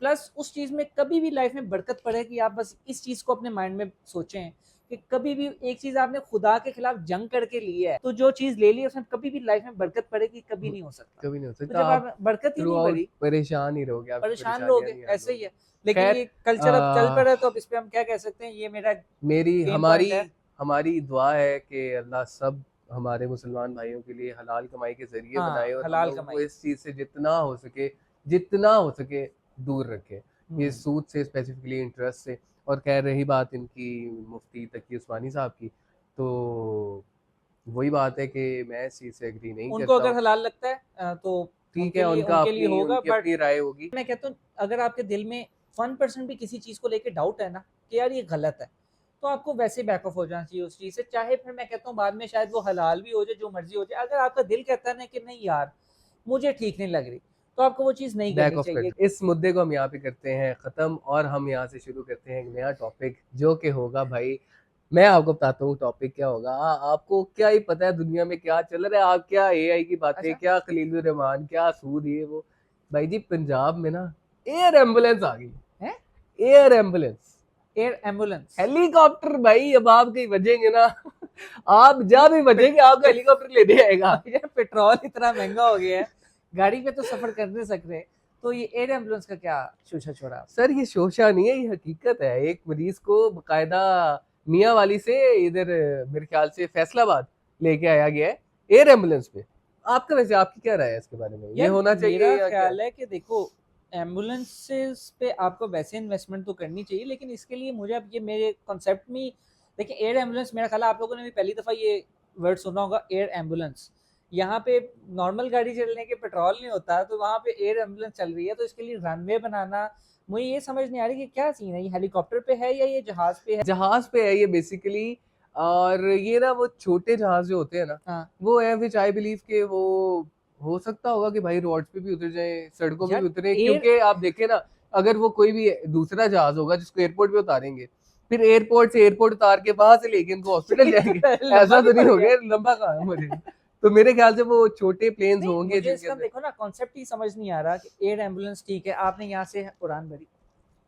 प्लस उस चीज़ में कभी भी लाइफ में बरकत पड़े कि आप बस इस चीज़ को अपने माइंड में सोचें कि कभी भी एक चीज़ आपने खुदा के खिलाफ जंग करके ली है, तो जो चीज़ ले ली है उसमें कभी भी लाइफ में बरकत पड़ेगी कभी नहीं हो सकता। कभी नहीं हो तो सकता। जब आप आप बरकत ही थ्रू नहीं आउट भरी, परेशान ही रहोगे, आपकी परेशान परेशानियां रहोगे, नहीं हल ऐसे ही होगी। है। लेकिन खैर, ये कल्चर अब चल आ, पड़ा है, तो अब इस पे हम क्या कह सकते हैं, ये मेरा मेरी गेम हमारी पॉइंट है। हमारी दुआ है कि अल्लाह सब हमारे मुसलमान भाइयों के लिए हलाल कमाई के जरिए बनाए हाँ, और हम हलाल लोगों को कमाई। इस चीज़ से जितना हो सके दूर रखे, ये सूद से, स्पेसिफिकली इंटरेस्ट से। और कह रही बात इनकी मुफ्ती तकी उस्मानी साहब की, तो वही बात है कि मैं इस चीज़ से एग्री नहीं उनको करता अगर हूँ। हलाल लगता है तो ठीक है, उनके लिए होगा, उनकी बट अपनी राय होगी। मैं कहता हूँ अगर आपके दिल में 1% भी किसी चीज़ को लेके डाउट है ना कि यार ये गलत है, तो आपको वैसे बैक ऑफ हो जाना चाहिए उस चीज़ से। चाहे फिर मैं कहता हूँ बाद में शायद वो हलाल भी हो जाए, जो मर्जी हो जाए, अगर आपका दिल कहता है ना कि नहीं यार मुझे ठीक नहीं लग रही, तो आपको वो चीज़ नहीं बैक करनी ऑफ कर चाहिए। दो। इस मुद्दे को हम यहाँ पे करते हैं ख़त्म और हम यहाँ से शुरू करते हैं एक नया टॉपिक, जो कि होगा भाई, मैं आपको बताता हूँ टॉपिक क्या होगा। आपको क्या ही पता है दुनिया में क्या चल रहा है। आप क्या एआई की बातें, अच्छा, क्या खलीलुर रहमान, क्या सूद, ये वो। भाई जी, पंजाब में ना एयर एम्बुलेंस आ गई है air ambulance, air ambulance. Helicopter. भाई अब आप कहीं बचेंगे ना आप जहाँ भी बचेंगे आपका हेलीकॉप्टर लेने आएगा। यार पेट्रोल इतना महंगा हो गया है, गाड़ी पे तो सफर कर नहीं सकते, तो ये एयर एम्बुलेंस का क्या शोशा छोड़ा आप? सर ये शोशा नहीं है, ये हकीकत है। एक मरीज को बकायदा मियाँ वाली से इधर मेरे ख्याल से फैसलाबाद लेके आया गया है एयर एम्बुलेंस पे। आपका वैसे आपकी क्या राय है इसके बारे में, ये यार होना चाहिए मेरा या क्या? ख्याल है कि देखो, एम्बुलेंसेस पे आपको वैसे इन्वेस्टमेंट तो करनी चाहिए, लेकिन इसके लिए मुझे अब ये मेरे कॉन्सेप्ट में देखिए, एयर एम्बुलेंस, मेरा ख्याल है आप लोगों ने भी पहली दफ़ा ये वर्ड सुना होगा, एयर एम्बुलेंस। यहाँ पे नॉर्मल गाड़ी चलने के पेट्रोल नहीं होता, तो वहाँ पे एयर एम्बुलेंस चल रही है, तो इसके लिए रनवे बनाना, मुझे ये समझ नहीं आ रही कि क्या सीन है, ये हेलीकॉप्टर पे है या ये जहाज पे है? जहाज पे है ये बेसिकली। और ये ना वो छोटे जहाज जो होते हैं ना, हाँ वो है विच आई बिलीव के वो हो सकता होगा कि भाई रोड्स पे भी उतर जाए, सड़कों पे यार, भी उतरे। एयर क्योंकि आप देखें ना, अगर वो कोई भी दूसरा जहाज होगा जिसको एयरपोर्ट पे उतारेंगे, फिर एयरपोर्ट से एयरपोर्ट उतार के वहां से लेके इनको हॉस्पिटल जाएंगे। लंबा ऐसा तो नहीं पड़ हो गया। गया, लंबा कहाँ है मुझे। तो मेरे ख्याल से वो छोटे प्लेन्स नहीं, होंगे मुझे जिनके इसका अंदर। देखो ना कॉन्सेप्ट ही समझ नहीं आ रहा कि एयर एम्बुलेंस ठीक है, आपने यहाँ से उड़ान भरी,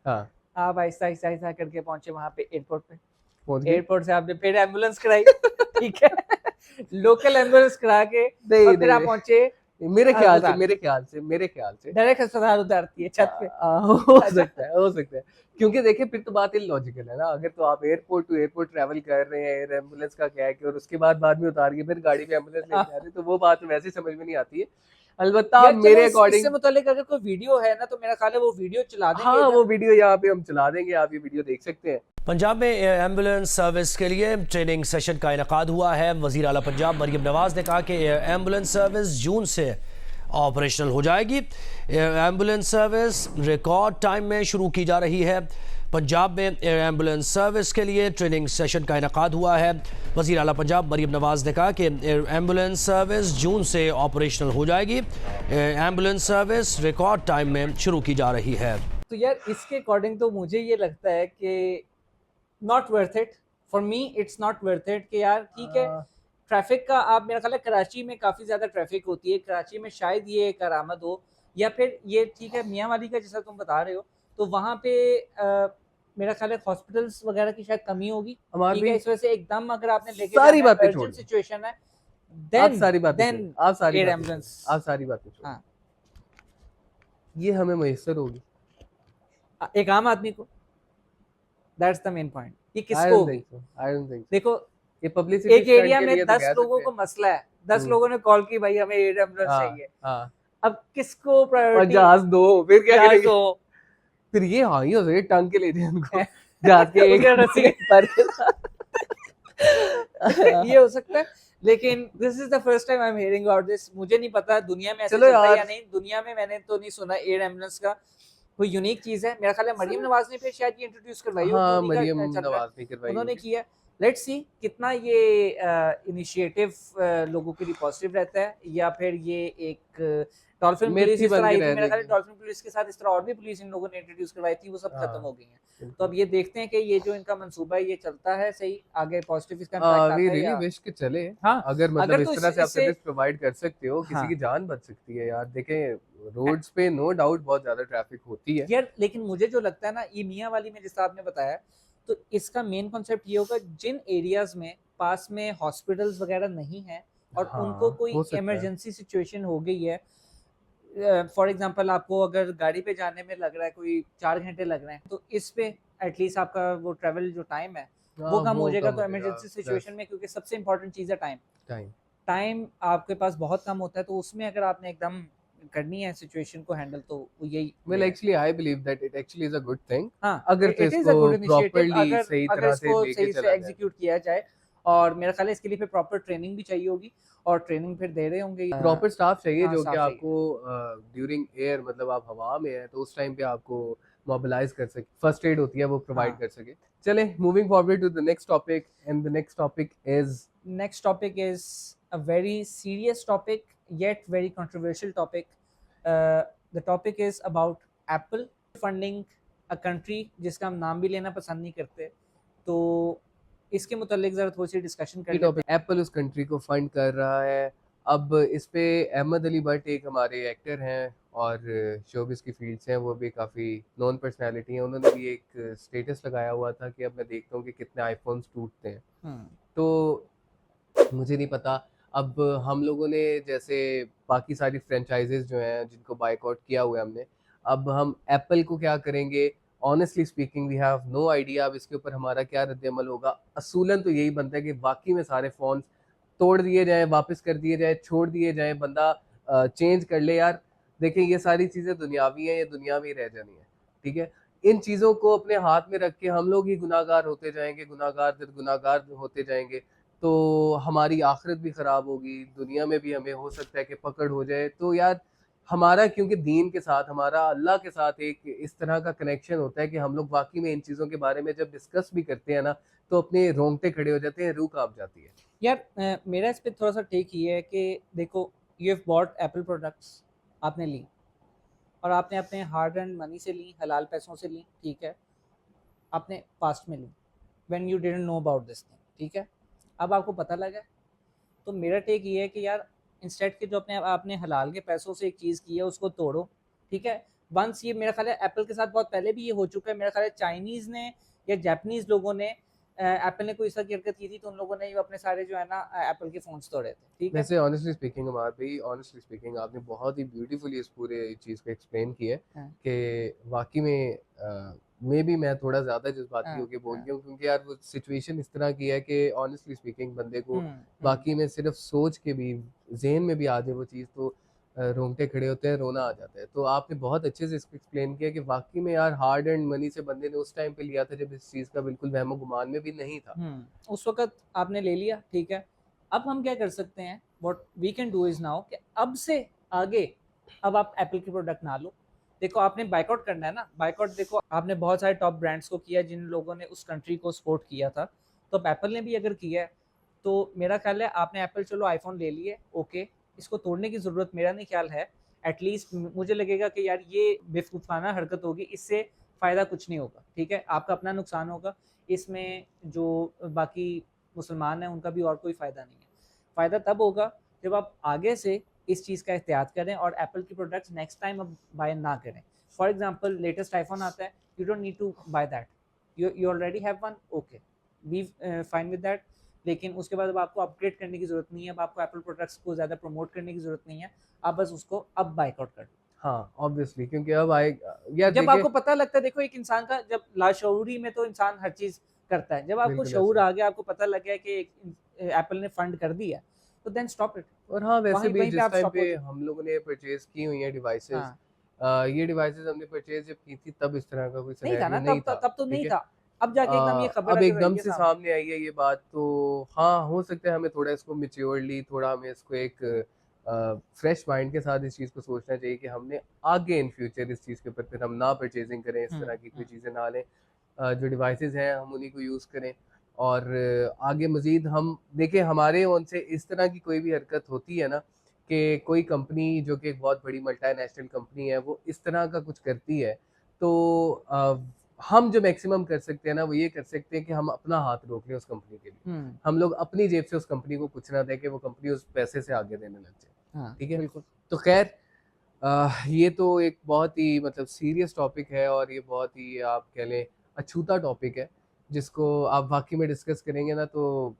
हाँ, आप आहिस्ता आहिस्ता आहिस्ता करके पहुंचे वहां पे एयरपोर्ट पे, पहुंच गए। एयरपोर्ट से आपने फिर एम्बुलेंस कराई, ठीक है, लोकल एम्बुलेंस करा के, नहीं और फिर नहीं आप नहीं, पहुंचे अस्पताल, मेरे ख्याल से डायरेक्ट अस्पताल उतारती है छत पे। हो अच्छा, सकता है, हो सकता है। क्योंकि देखिए फिर तो बात इलॉजिकल है ना। अगर तो आप एयरपोर्ट टू एयरपोर्ट ट्रैवल कर रहे हैं, एयर एम्बुलेंस का क्या है कि, और उसके बाद में उतार के फिर गाड़ी में एम्बुलेंस लेके आ रहे हैं, तो वो बात वैसे समझ में नहीं आती है। अलबत्ता यार चलो मेरे इससे अकॉर्डिंग, मुतालिक अगर कोई वीडियो है ना, तो मेरा ख्याल है वो वीडियो चला देंगे हाँ इधर। वो वीडियो यहाँ पे हम चला देंगे, आप ये वीडियो देख सकते हैं। पंजाब में एयर एम्बुलेंस सर्विस के लिए ट्रेनिंग सेशन का इनेकाद हुआ है। वज़ीर आला पंजाब मरियम नवाज ने कहा कि एयर एम्बुलेंस सर्विस जून से ऑपरेशनल हो जाएगी। Air ambulance service record time में शुरू की जा रही है। पंजाब में एयर एम्बुलेंस सर्विस के लिए ट्रेनिंग सेशन का इनेकाद हुआ है। वज़ीर आला पंजाब मरियम नवाज ने कहा कि एयर एम्बुलेंस सर्विस जून से ऑपरेशनल हो जाएगी। Air ambulance service record time में शुरू की जा रही है। तो यार इसके अकॉर्डिंग तो मुझे ये लगता है कि not worth it, for me it's not worth it, कि यार ठीक है, ट्रैफिक का आप, मेरा ख्याल है कराची में काफ़ी ज़्यादा ट्रैफिक होती है, कराची में शायद ये करामत हो, या फिर ये ठीक है मियाँ वाली का जैसा तुम बता रहे हो, तो वहाँ पे मेरा ख्याल है हॉस्पिटल्स वगैरह की शायद कमी होगी, हमारी ठीक है, इस वजह से एकदम अगर आपने लेके सारी जाना है, बातें छोड़ अर्जेंट दो। सिचुएशन है, आप देन सारी बातें देन छोड़ो, आप सारी एयर बातें एम्बुलेंस। छोड़ो, आप सारी बातें छोड़ो। हाँ, ये हमें मैसर होगी? एक आम आदमी को, दैट्स द मेन पॉइंट, ये आई किसको डोंट होगी? Think so, I don't think so. देखो, ये पब्लिसिटी एक स्टंट एरिया के में लिए तो 10 कह लोगों सकते को हैं। मसला है, 10 लोगों ने कॉल की भाई हमें एयर एम्बुलेंस हाँ चाहिए, हाँ, अब किसको और प्रायोरिटी? जहाज दो, फिर क्या जहाज करेंगे? हो फिर ये हाँ ही हो सके, टांग के ले जाए उनको जहाज के एक उसका रस्सी पर के साथ। ये हो सकता है, लेकिन this is the first time I am hearing about this. मुझे नहीं पता दुनिया में ऐसा चलो चलता है यार। या नहीं, दुनिया में मैंने तो नहीं सुना एयर एम्बुलेंस का कोई यूनिक चीज है। मेरा ख्याल है मरियम नवाज ने फिर शायद ये इंट्रोड्यूस करवाई होगी, हाँ, उन्हीं का मरियम चल रहा है, नवाज ने करवाई उन्होंने होगी। किया। लेट्स सी कितना ये इनिशिएटिव लोगों के लिए पॉजिटिव रहता है, या फिर ये एक डॉल्फिन पुलिस मेथी इस तरह बन के आई थी, रह मेरा ख्याल है जाएगी। डॉल्फिन पुलिस के साथ इस तरह और भी पुलिस इन लोगों ने इंट्रोड्यूस करवाई थी, वो सब खत्म हो हाँ, गई हैं। तो बिल्कुल। अब ये देखते हैं कि ये जो इनका मंसूबा है ये चलता है सही, आगे पॉजिटिव इसका इम्पैक्ट वी आता है रियली या विश कि चले। हाँ, अगर मतलब अगर इस तो तरह से आप इससे सर्विस प्रोवाइड कर सकते हो, किसी हाँ की जान बच सकती है यार। देखें, रोड्स पे नो डाउट बहुत ज्यादा ट्रैफिक होती है। यार, लेकिन मुझे जो लगता है ना, ये मियाँ वाली में जैसा आपने बताया, तो इसका मेन कॉन्सेप्ट ये होगा जिन एरियाज में पास में हॉस्पिटल्स वगैरह नहीं है और उनको हाँ, कोई हो सकता है। इमरजेंसी सिचुएशन हो गई है, फॉर एग्जांपल आपको अगर गाड़ी पे जाने में लग रहा है कोई 4 घंटे लग रहे हैं, तो इस पे एटलीस्ट आपका वो ट्रेवल जो टाइम है वो हाँ, कम हो वो जाएगा। कम तो हो जाएगा। इमरजेंसी प्लस सिचुएशन में, क्योंकि सबसे इंपॉर्टेंट चीज़ है टाइम, टाइम। टाइम आपके पास बहुत कम होता है, तो उसमें अगर आपने एकदम करनी है सिचुएशन को हैंडल, तो वो यही वेल, रहेगा। Actually I believe that it actually is a good thing. हाँ, अगर तो इट इज़ अ इसको गुड इनिशिएटिव, प्रॉपर्ली अगर सही अगर तरह से इसको लेके सही से चला जाए। एग्जीक्यूट किया जाए, और मेरा ख्याल है इसके लिए फिर प्रॉपर ट्रेनिंग भी चाहिए होगी, और ट्रेनिंग फिर दे रहे होंगे प्रॉपर स्टाफ चाहिए हाँ जो कि स्टाफ चाहिए। आपको ड्यूरिंग एयर, मतलब आप हवा में है तो उस टाइम पे आपको मोबिलाइज कर सके, फर्स्ट एड होती है वो प्रोवाइड हाँ, कर सके। चले, moving forward to the next topic, and the next topic is next topic is a very serious topic yet very controversial topic. The topic is about Apple funding a country जिसका हम नाम भी लेना पसंद नहीं करते, तो इसके मुतालिक ज़रा थोड़ी सी डिस्कशन कर ये लेते टॉपिक। एप्पल उस कंट्री को फंड कर रहा है। अब इस पे अहमद अली भट्ट एक हमारे एक्टर हैं और शोबिस की फील्ड से हैं, वो भी काफ़ी नॉन पर्सनैलिटी हैं। उन्होंने भी एक स्टेटस लगाया हुआ था कि अब मैं देखता हूँ कि कितने आईफोन्स टूटते हैं। हैं। तो मुझे नहीं पता। अब हम लोगों ने जैसे बाकी सारी फ्रेंचाइजेस जो हैं जिनको बायकॉट किया हुआ है हमने, अब हम एप्पल को क्या करेंगे? Honestly speaking we have no idea अब इसके ऊपर हमारा क्या रद्द-ए-अमल होगा। असूलन तो यही बनता है कि वाक़ई में सारे फ़ोन्स तोड़ दिए जाएँ, वापस कर दिए जाएँ, छोड़ दिए जाएँ, बंदा चेंज कर ले यार। देखिए, ये सारी चीज़ें दुनियावी हैं, ये दुनियावी रह जानी है, ठीक है? इन चीज़ों को अपने हाथ में रख के हम लोग ही गुनाहगार होते जाएँगे, गुनाहगार दर गुनाहगार होते जाएँगे। तो हमारी आखिरत भी ख़राब होगी, दुनिया में भी हमें हो सकता है कि पकड़ हो जाए। तो यार, हमारा क्योंकि दीन के साथ, हमारा अल्लाह के साथ एक इस तरह का कनेक्शन होता है कि हम लोग वाक़ई में इन चीज़ों के बारे में जब डिस्कस भी करते हैं ना, तो अपने रोंगटे खड़े हो जाते हैं, रूह काँप जाती है। यार, मेरा इस पे थोड़ा सा टेक ये है कि देखो, you have bought Apple products, आपने ली और आपने अपने हार्ड एंड मनी से ली, हलाल पैसों से ली, ठीक है, आपने पास्ट में ली when you didn't know about this thing, ठीक है, अब आपको पता लगा। तो मेरा टेक ये है कि यार, इंस्टेड के जो अपने आपने हलाल के पैसों से एक चीज़ की है उसको तोड़ो, ठीक है। वंस ये मेरा ख्याल है एप्पल के साथ बहुत पहले भी ये हो चुका है, मेरा ख्याल है चाइनीज़ ने या जापानीज़ लोगों ने एप्पल ने कोई इस तरह की हरकत की थी, तो उन लोगों ने ये अपने सारे जो है ना एप्पल के फ़ोन्स तोड़े थे, ठीक है। वैसे ऑनेस्टली स्पीकिंग अमार भाई, ऑनेस्टली स्पीकिंग आपने बहुत ही ब्यूटीफुली इस पूरे चीज़ को एक्सप्लेन किया है हाँ, कि वाक़ई में मे बी मैं थोड़ा ज़्यादा जज़्बाती हाँ, होके बोल हाँ। गया हूँ, क्योंकि यार वो सिचुएशन इस तरह की है कि ऑनेस्टली स्पीकिंग बंदे को हुँ, हुँ। वाक़ई में सिर्फ सोच के भी, ज़हन में भी आ जाए वो चीज़, तो रोंगटे खड़े होते हैं, रोना आ जाता है। तो आपने बहुत अच्छे से इसको एक्सप्लेन किया कि वाक़ई में यार हार्ड एंड मनी से बंदे ने उस टाइम पे लिया था जब इस चीज़ का बिल्कुल वहमो-गुमान में भी नहीं था। उस वक़्त आपने ले लिया, ठीक है। अब हम क्या कर सकते हैं, what we can do is now, कि अब से आगे अब आप एप्पल की प्रोडक्ट ना लो। देखो, आपने बायकॉट करना है ना, बायकॉट देखो आपने बहुत सारे टॉप ब्रांड्स को किया जिन लोगों ने उस कंट्री को सपोर्ट किया था। तो अब एप्पल ने भी अगर किया है, तो मेरा ख़्याल है आपने एप्पल चलो आईफ़ोन ले लिए, ओके, इसको तोड़ने की ज़रूरत मेरा नहीं ख़्याल है। एटलीस्ट मुझे लगेगा कि यार ये बेवकूफ़ाना हरकत होगी, इससे फ़ायदा कुछ नहीं होगा, ठीक है। आपका अपना नुकसान होगा, इसमें जो बाकी मुसलमान हैं उनका भी और कोई फ़ायदा नहीं है। फ़ायदा तब होगा जब आप आगे से इस चीज़ का एहतियात करें और एप्पल की प्रोडक्ट्स नेक्स्ट टाइम अब बाय ना करें। फॉर एग्जांपल, लेटेस्ट आईफ़ोन आता है, you don't need to buy that, you already have one, okay, be fine with that. लेकिन उसके बाद अब आपको अपग्रेड करने की ज़रूरत नहीं है, अब आपको एप्पल प्रोडक्ट्स को ज़्यादा प्रमोट करने की ज़रूरत नहीं है, आप बस उसको अब बायकॉट कर दो। हाँ, ऑब्वियसली, क्योंकि अब आए यार जब देखिए, आपको पता लगता है, देखो एक इंसान का जब लाशऊरी में तो इंसान हर चीज़ करता है, जब आपको बिल्कुल शऊर ऐसे। आ गया, आपको पता लग गया कि एप्पल ने फंड कर दिया, तो देन स्टॉप इट, और हाँ, वैसे वहीं भी वहीं पे जिस आप टाइम स्टॉप हो पे जाओ। हम लोगों ने परचेज़ की हुई हैं डिवाइसेज़, हाँ, ये डिवाइसेज़ हमने परचेज़ जब की थी तब इस तरह का कोई नहीं था सिनेरियो ना, नहीं तब था, तब तो ठीक नहीं है? था। अब जाके एकदम ये खबर अब अगर एकदम आई है से सामने आई है ये बात, तो हाँ हो सकता है हमें थोड़ा इसको मेच्योरली, थोड़ा हमें इसको एक फ्रेश माइंड के साथ इस चीज़ को सोचना चाहिए कि हमने आगे इन फ्यूचर इस चीज़ के ऊपर फिर हम ना परचेजिंग करें, इस तरह की कोई चीज़ें ना लें, जो डिवाइसेस हैं हम उन्हीं को यूज़ करें, और आगे मज़ीद हम देखें हमारे उनसे इस तरह की कोई भी हरकत होती है ना कि कोई कंपनी जो कि एक बहुत बड़ी मल्टीनेशनल कंपनी है वो इस तरह का कुछ करती है, तो हम जो मैक्सिमम कर सकते हैं ना वो ये कर सकते हैं कि हम अपना हाथ रोक लें उस कंपनी के लिए, हम लोग अपनी जेब से उस कंपनी को कुछ ना दें कि वो कंपनी उस पैसे से आगे देने लग जाए। हाँ, ठीक है, बिल्कुल। तो खैर ये तो एक बहुत ही मतलब सीरियस टॉपिक है, और ये बहुत ही आप कह लें अछूता टॉपिक है, जिसको आप वाकई में डिस्कस करेंगे ना तो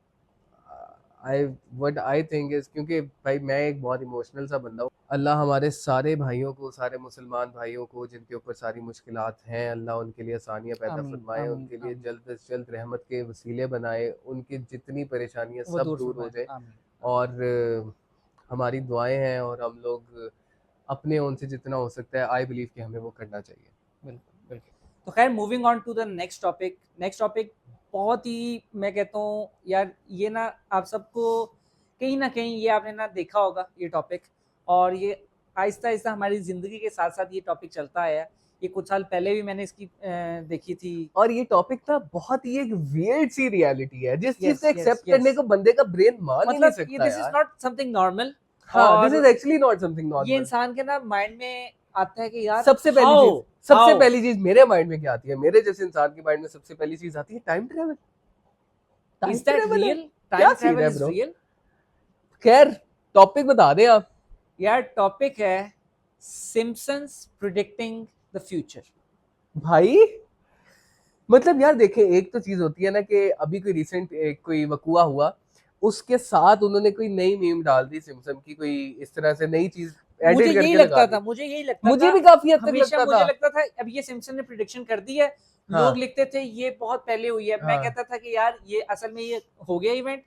आई थिंक इज, क्योंकि भाई मैं एक बहुत इमोशनल सा बंदा हूँ। अल्लाह हमारे सारे भाइयों को, सारे मुसलमान भाइयों को जिनके ऊपर सारी मुश्किलात हैं, अल्लाह उनके लिए आसानियाँ पैदा आमीन, फरमाए, आमीन, उनके लिए आमीन। जल्द से जल्द रहमत के वसीले बनाए, उनकी जितनी परेशानियाँ वो सब दूर दूर हो फरमाए, जाए, आमीन। और हमारी दुआएं हैं, और हम लोग अपने उनसे जितना हो सकता है आई बिलीव कि हमें वो करना चाहिए। बिल्कुल, बिल्कुल। तो खैर moving on to the next topic. Next topic बहुत ही, मैं कहता हूँ यार ये ना आप सबको कहीं ना कहीं ये आपने ना देखा होगा ये टॉपिक, और ये आहिस्ता आहिस्ता हमारी ज़िंदगी के साथ साथ ये टॉपिक चलता आया है। ये कुछ साल पहले भी मैंने इसकी देखी थी। और ये टॉपिक ना बहुत ही एक वियर्ड सी रियलिटी है, जिस चीज Yes, को yes, एक्सेप्ट yes. करने को बंदे का ब्रेन मान ही नहीं मतलब सकता दिस इज यार। Not something normal. हाँ, दिस और इज एक्चुअली नॉट समथिंग ये नॉर्मल। इंसान के ना माइंड में आता है कि यार सबसे पहली how? चीज, सबसे How? पहली चीज मेरे माइंड में क्या आती है, मेरे जैसे इंसान के माइंड में सबसे पहली चीज आती है time travel. Is that real? क्या Time सीन travel है is ब्रो? real? खैर टॉपिक बता दें आप। यार टॉपिक है सिम्पसन्स प्रिडिक्टिंग द फ्यूचर। भाई मतलब यार देखें, एक तो चीज होती है ना कि अभी कोई रिसेंट कोई वकुआ हुआ, उसके साथ उन्होंने कोई नई मीम डाल दी सिम्पसन की, कोई इस तरह से नई चीज मुझे एडिट यही करके लगता लगा था, दी। मुझे यही लगता मुझे था, भी काफी हद तक हमेशा लगता मुझे था। लगता था अब ये सिम्पसन ने प्रिडिक्शन कर दी है। हाँ। लोग लिखते थे ये बहुत पहले हुई है। मैं हाँ। कहता था कि यार ये असल में ये हो गया इवेंट।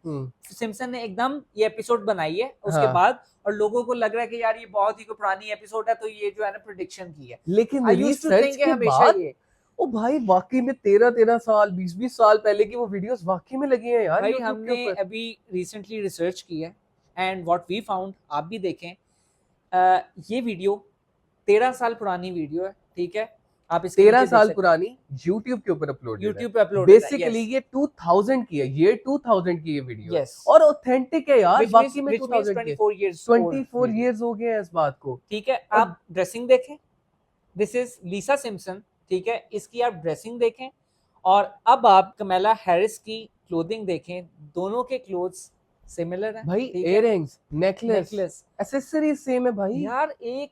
सिम्पसन ने एकदम ये एपिसोड बनाई है उसके हाँ। बाद, और लोगों को लग रहा है कि यार ये बहुत ही कोई पुरानी एपिसोड है तो ये जो है ना प्रिडिक्शन की है। लेकिन I used to research think के हमेशा बाद ये ओ भाई वाकई में 13 साल 20 साल पहले की वो वीडियोस वाकई में लगी हैं यार भाई YouTube के हमने ऊपर। अभी रिसेंटली रिसर्च की है एंड व्हाट वी फाउंड, आप भी देखें, ये वीडियो 13 साल पुरानी वीडियो है। ठीक है, आप इसके 13 नीचे देख साल सकते पुरानी YouTube के ऊपर अपलोड हैं। है। YouTube पे अपलोड बेसिकली ये 2000 की है, ये 2000 की ये वीडियो है, Yes. और ऑथेंटिक है यार, which बाकी means- में which means 2000 के 24 years 24 old इयर्स हो गए हैं इस बात को। ठीक है, आप ड्रेसिंग देखें, दिस इज लीसा सिम्पसन। ठीक है, इसकी आप ड्रेसिंग देखें, और अब आप कमेला हैरिस की क्लोथिंग देखें, दोनों के क्लोथ्स सिमिलर हैं भाई ठीक है? Earrings, necklace, necklace accessories same है भाई। यार एक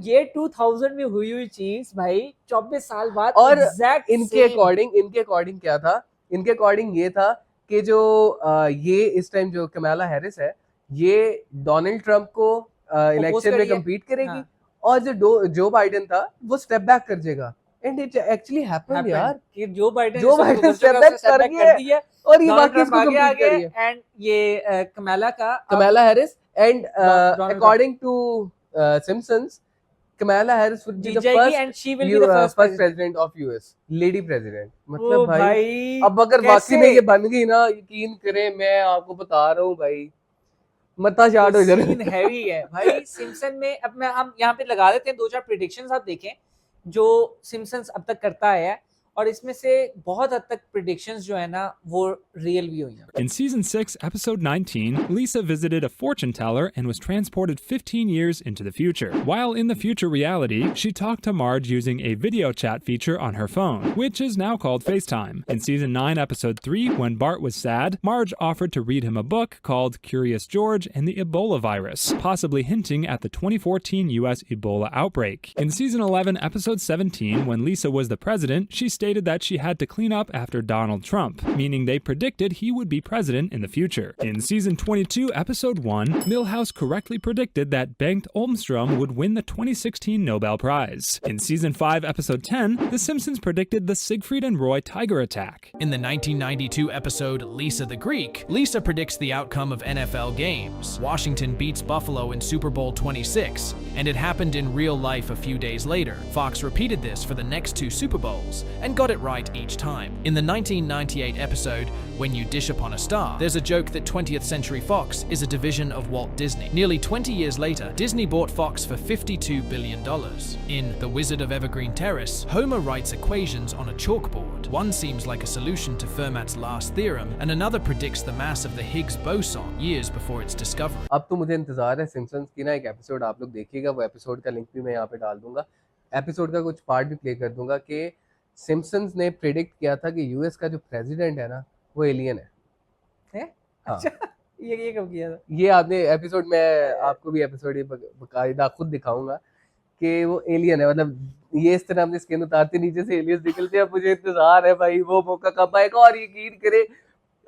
ये 2000 में हुई हुई चीज भाई 24 साल बाद और एग्जैक्ट इनके अकॉर्डिंग क्या था, इनके अकॉर्डिंग ये था कि जो ये इस टाइम जो कमाला हैरिस है ये डोनाल्ड ट्रंप को इलेक्शन में करिए। कम्पीट करेगी, हाँ। और जो जो बाइडेन था वो स्टेप बैक कर जाएगा, एंड इट एक्चुअली हैपेंड यार। कि जो बाइडेन step back कर गया है, और ये बाकी इसको कम्पीट कर रही है, एंड ये कमाला का Kamala Harris, and Donald according to Simpsons Kamala Harris would be the first and she will be the first president. president of US, lady president। ओ मतलब भाई अब अगर कैसे? वाकई में ये बन गई ना, यकीन करें मैं आपको बता रहा हूँ भाई, मता चार्ट हो जाए। सीन हैवी है भाई सिम्पसन में। अब मैं हम यहाँ पे लगा देते हैं 2-4 प्रेडिक्शंस, आप देखें जो सिम्पसन्स अब तक करता है, और इसमें से बहुत हद तक प्रेडिक्शंस जो है ना वो रियल भी हुई हैं। In season 6, episode 19, Lisa visited a fortune teller and was transported 15 years into the future. While in the future reality, she talked to Marge using a video chat feature on her phone, which is now called FaceTime. In season 9, episode 3, when Bart was sad, Marge offered to read him a book called Curious George and the Ebola virus, possibly hinting at the 2014 US Ebola outbreak. In season 11, episode 17, when Lisa was the president, she stated that she had to clean up after Donald Trump, meaning they predicted he would be president in the future. In season 22, episode 1, Milhouse correctly predicted that Bengt Holmstrom would win the 2016 Nobel Prize. In season 5, episode 10, The Simpsons predicted the Siegfried and Roy tiger attack. In the 1992 episode Lisa the Greek, Lisa predicts the outcome of NFL games. Washington beats Buffalo in Super Bowl 26, and it happened in real life a few days later. Fox repeated this for the next 2 Super Bowls, and and got it right each time. In the 1998 episode, When You Dish Upon a Star, there's a joke that 20th Century Fox is a division of Walt Disney. Nearly 20 years later, Disney bought Fox for $52 billion. In The Wizard of Evergreen Terrace, Homer writes equations on a chalkboard. One seems like a solution to Fermat's last theorem, and another predicts the mass of the Higgs boson years before its discovery. अब तो मुझे इंतजार है सिम्पसन्स की ना एक एपिसोड आप लोग देखिएगा, वो एपिसोड का लिंक भी मैं यहाँ पे डाल दूंगा, एपिसोड का कुछ पार्ट भी प्ले कर दूंगा कि सिम्पसन्स ने प्रेडिक्ट किया था कि यूएस का जो प्रेसिडेंट है ना वो एलियन है। हाँ। अच्छा, ये कब किया था? ये आपने एपिसोड में आपको भी एपिसोड बकायदा खुद दिखाऊंगा कि वो एलियन है, मतलब ये इस तरह अपनी स्किन उतारते नीचे से एलियंस निकलते हैं। मुझे इंतजार है भाई वो मौका कब आएगा। और यकीन करे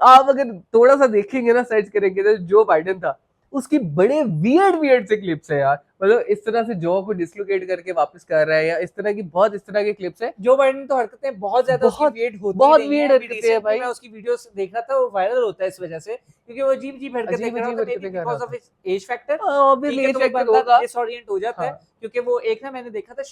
आप अगर थोड़ा सा देखेंगे ना, सर्च करेंगे तो जो बाइडेन था उसकी बड़े वियर्ड से क्लिप्स है यार, मतलब इस तरह से जॉ को डिसलोकेट करके वापस कर रहा है या इस तरह की बहुत इस तरह के क्लिप्स है। जो बाइडेन तो हरकतें बहुत ज्यादा उसकी weird होती बहुत रही weird हैं। हरकतें recently हैं भाई। मैं उसकी वीडियोस देख रहा था, वो वायरल होता है इस वजह से क्योंकि वो अजीब हरकतें कर रहा था, maybe because of his age factor। Obviously age factor होगा, डिसओरिएंट हो जाता है हाँ। क्योंकि वो एक ना मैंने देखा था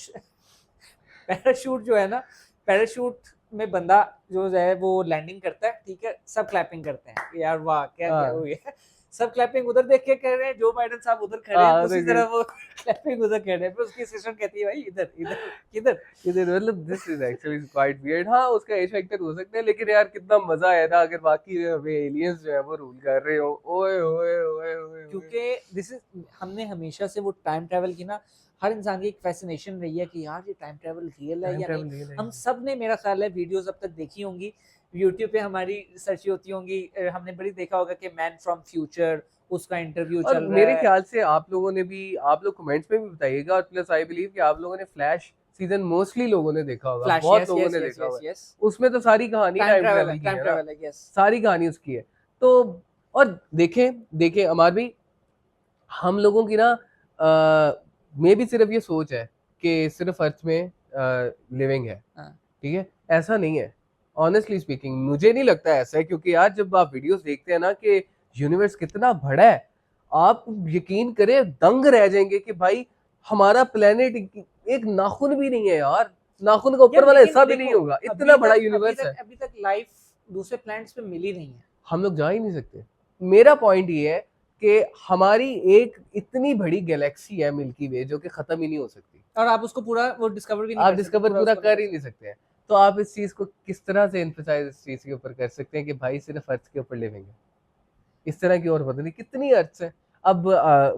पैराशूट जो है ना, पैराशूट में बंदा जो है वो लैंडिंग करता है, ठीक है, सब क्लैपिंग करते हैं कि यार वाह क्या हाँ। हो गया, सब क्लैपिंग उधर देख के कर रहे हैं, जो बाइडेन साहब उधर खड़े हैं, हाँ, उसी देख तरह वो क्लैपिंग उधर कर रहे हैं। फिर उसकी असिस्टेंट कहती है भाई इधर इधर किधर। मतलब this is actually quite weird. हाँ उसका एज फैक्टर हो सकता है, लेकिन यार कितना मजा आया था अगर बाकी हमें एलियंस जो है वो रूल कर रहे हो। ओए ओए ओए ओए, क्योंकि दिस इज हमने हमेशा से वो टाइम ट्रैवल की ना, हर इंसान की एक फैसिनेशन रही है कि यार ये टाइम ट्रैवल रियल है या नहीं। हम सब ने मेरा ख्याल है वीडियोस अब तक देखी होंगी, यूट्यूब पे हमारी सर्च होती होंगी, हमने बड़ी देखा होगा कि मैन फ्रॉम फ्यूचर उसका इंटरव्यू चल रहा है। मेरे ख्याल से आप लोगों ने भी, आप लोग कमेंट्स में भी बताइएगा, और प्लस आई बिलीव कि आप लोगों ने फ्लैश सीजन मोस्टली लोगों ने देखा होगा, फ्लैश, बहुत yes, लोगों yes, ने yes, देखा yes, होगा। yes। उसमें तो सारी कहानी टाइम ट्रैवल की टाइम है ना, ट्रैवल है, yes। सारी कहानी उसकी है। तो और देखें अमार भी, हम लोगों की ना मे भी सिर्फ ये सोच है कि सिर्फ अर्थ में लिविंग है, हाँ। ठीक है, ऐसा नहीं है। ऑनेस्टली स्पीकिंग मुझे नहीं लगता ऐसा है, क्योंकि यार जब आप वीडियोस देखते हैं ना कि यूनिवर्स कितना बड़ा है, आप यकीन करें दंग रह जाएंगे कि भाई हमारा प्लेनेट एक नाखून भी नहीं है यार, नाखून का ऊपर वाला हिस्सा भी नहीं होगा, इतना बड़ा यूनिवर्स है। अभी तक लाइफ दूसरे प्लैनेट्स पे मिली नहीं है, हम लोग जा ही नहीं सकते। मेरा पॉइंट ये है कि हमारी एक इतनी बड़ी गैलेक्सी है मिल्की वे जो कि खत्म ही नहीं हो सकती, और आप उसको पूरा वो डिस्कवर भी नहीं आप कर सकते, डिस्कवर पूरा उसको कर ही नहीं सकते हैं। तो आप इस चीज को किस तरह से एम्फसाइज इस चीज के ऊपर कर सकते हैं कि भाई सिर्फ अर्थ के ऊपर लिविंग है, इस तरह की और पता नहीं कितनी अर्थ है। अब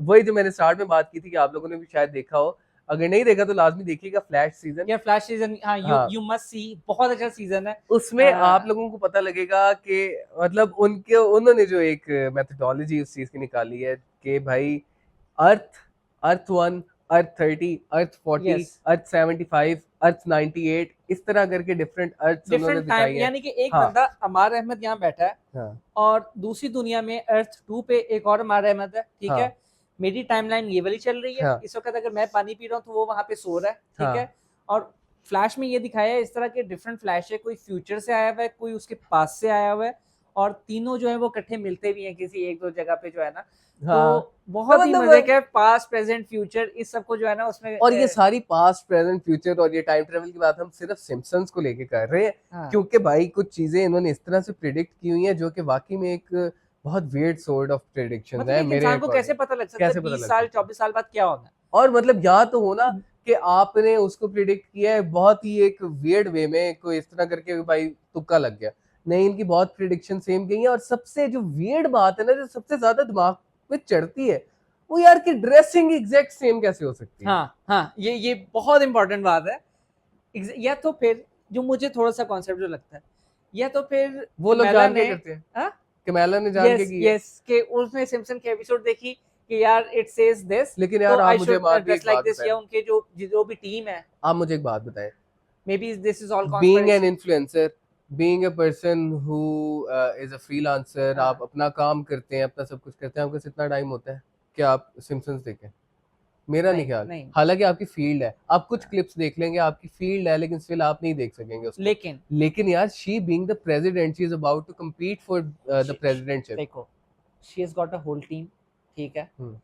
वही जो मैंने स्टार्ट में बात की थी कि आप लोगों ने भी शायद देखा हो, अगर नहीं देखा तो लाजमी देखिएगा फ्लैश सीजन। या फ्लैश सीजन, हाँ, यू मस्ट सी, बहुत अच्छा सीजन है उसमें आप लोगों को पता लगेगा कि मतलब उन्होंने जो एक मेथोडोलॉजी उस चीज की निकाली है कि भाई अर्थ 1, अर्थ 30, अर्थ 40, Yes. अर्थ 75, अर्थ 98, इस तरह करके डिफरेंट अर्थ उन्होंने डिफरेंट दिखाई टाइम, है। यानी कि एक हाँ। बंदा अमार अहमद यहाँ बैठा है हाँ, और दूसरी दुनिया में अर्थ 2 पे एक और अमार अहमद है, ठीक हाँ। है, मेरी टाइमलाइन ये वाली चल रही है, हाँ। इस वक्त अगर मैं पानी पी रहा हूँ तो वो वहां पे सो रहा है, ठीक हाँ। है, और फ्लैश में ये दिखाया है इस तरह के डिफरेंट फ्लैश है, कोई फ्यूचर से आया हुआ है, कोई उसके पास से आया हुआ है, और तीनों जो है वो इकट्ठे मिलते भी हैं किसी एक दो जगह पे जो है ना, हाँ। तो बहुत ही मतलब मजे का पास्ट प्रेजेंट फ्यूचर इस सबको जो है ना उसमें, और ये सारी पास्ट प्रेजेंट फ्यूचर और ये टाइम ट्रेवल की बात हम सिर्फ सिम्पसन्स को लेके कर रहे हैं, हाँ। क्योंकि भाई कुछ चीजें इन्होंने इस तरह से प्रिडिक्ट की हुई हैं जो कि वाकई में एक बहुत वियर्ड सॉर्ट ऑफ प्रेडिक्शंस मतलब है एक मेरे इंसान को according। कैसे पता लग सकता है कैसे पता 20 लग साल सकता है? 24 साल बाद क्या होना है? और मतलब या तो हो ना कि आपने उसको प्रिडिक्ट किया है बहुत ही एक वियर्ड वे में, कोई इस तरह करके भाई तुक्का लग गया, नहीं इनकी बहुत प्रिडिक्शन सेम गई है। और सबसे जो वियर्ड बात है ना, जो सबसे ज्यादा दिमाग में चढ़ती है, वो यार कि ड्रेसिंग एग्जैक्ट सेम कैसे हो सकती है। हाँ, ये बहुत इंपॉर्टेंट बात है। या तो फिर जो मुझे थोड़ा सा कॉन्सेप्ट जो लगता है, या तो फिर वो लोग कैमला जान के ने- करते हैं, हाँ? कैमला ने जान के की है। यस कि उसने सिम्पसन के एपिसोड देखी कि यार इट सेज दिस, लेकिन यार आप मुझे मार दी ड्रेस लाइक दिस, या उनके जो भी टीम है, आप मुझे एक बात बताएं, may be this is all being an influencer, being a person who is a freelancer, हाँ। आप अपना काम करते हैं, अपना सब कुछ करते हैं, आपके पास इतना टाइम होता है कि आप सिम्पसन्स देखें? मेरा नहीं ख्याल। नहीं। हालांकि आपकी फील्ड है, आप कुछ क्लिप्स देख लेंगे, आपकी फील्ड है, लेकिन स्टिल आप नहीं देख सकेंगे उसको। लेकिन यार she being the president, she is about to compete for the presidentship. देखो, she has got a whole team, ठीक है, हम्म।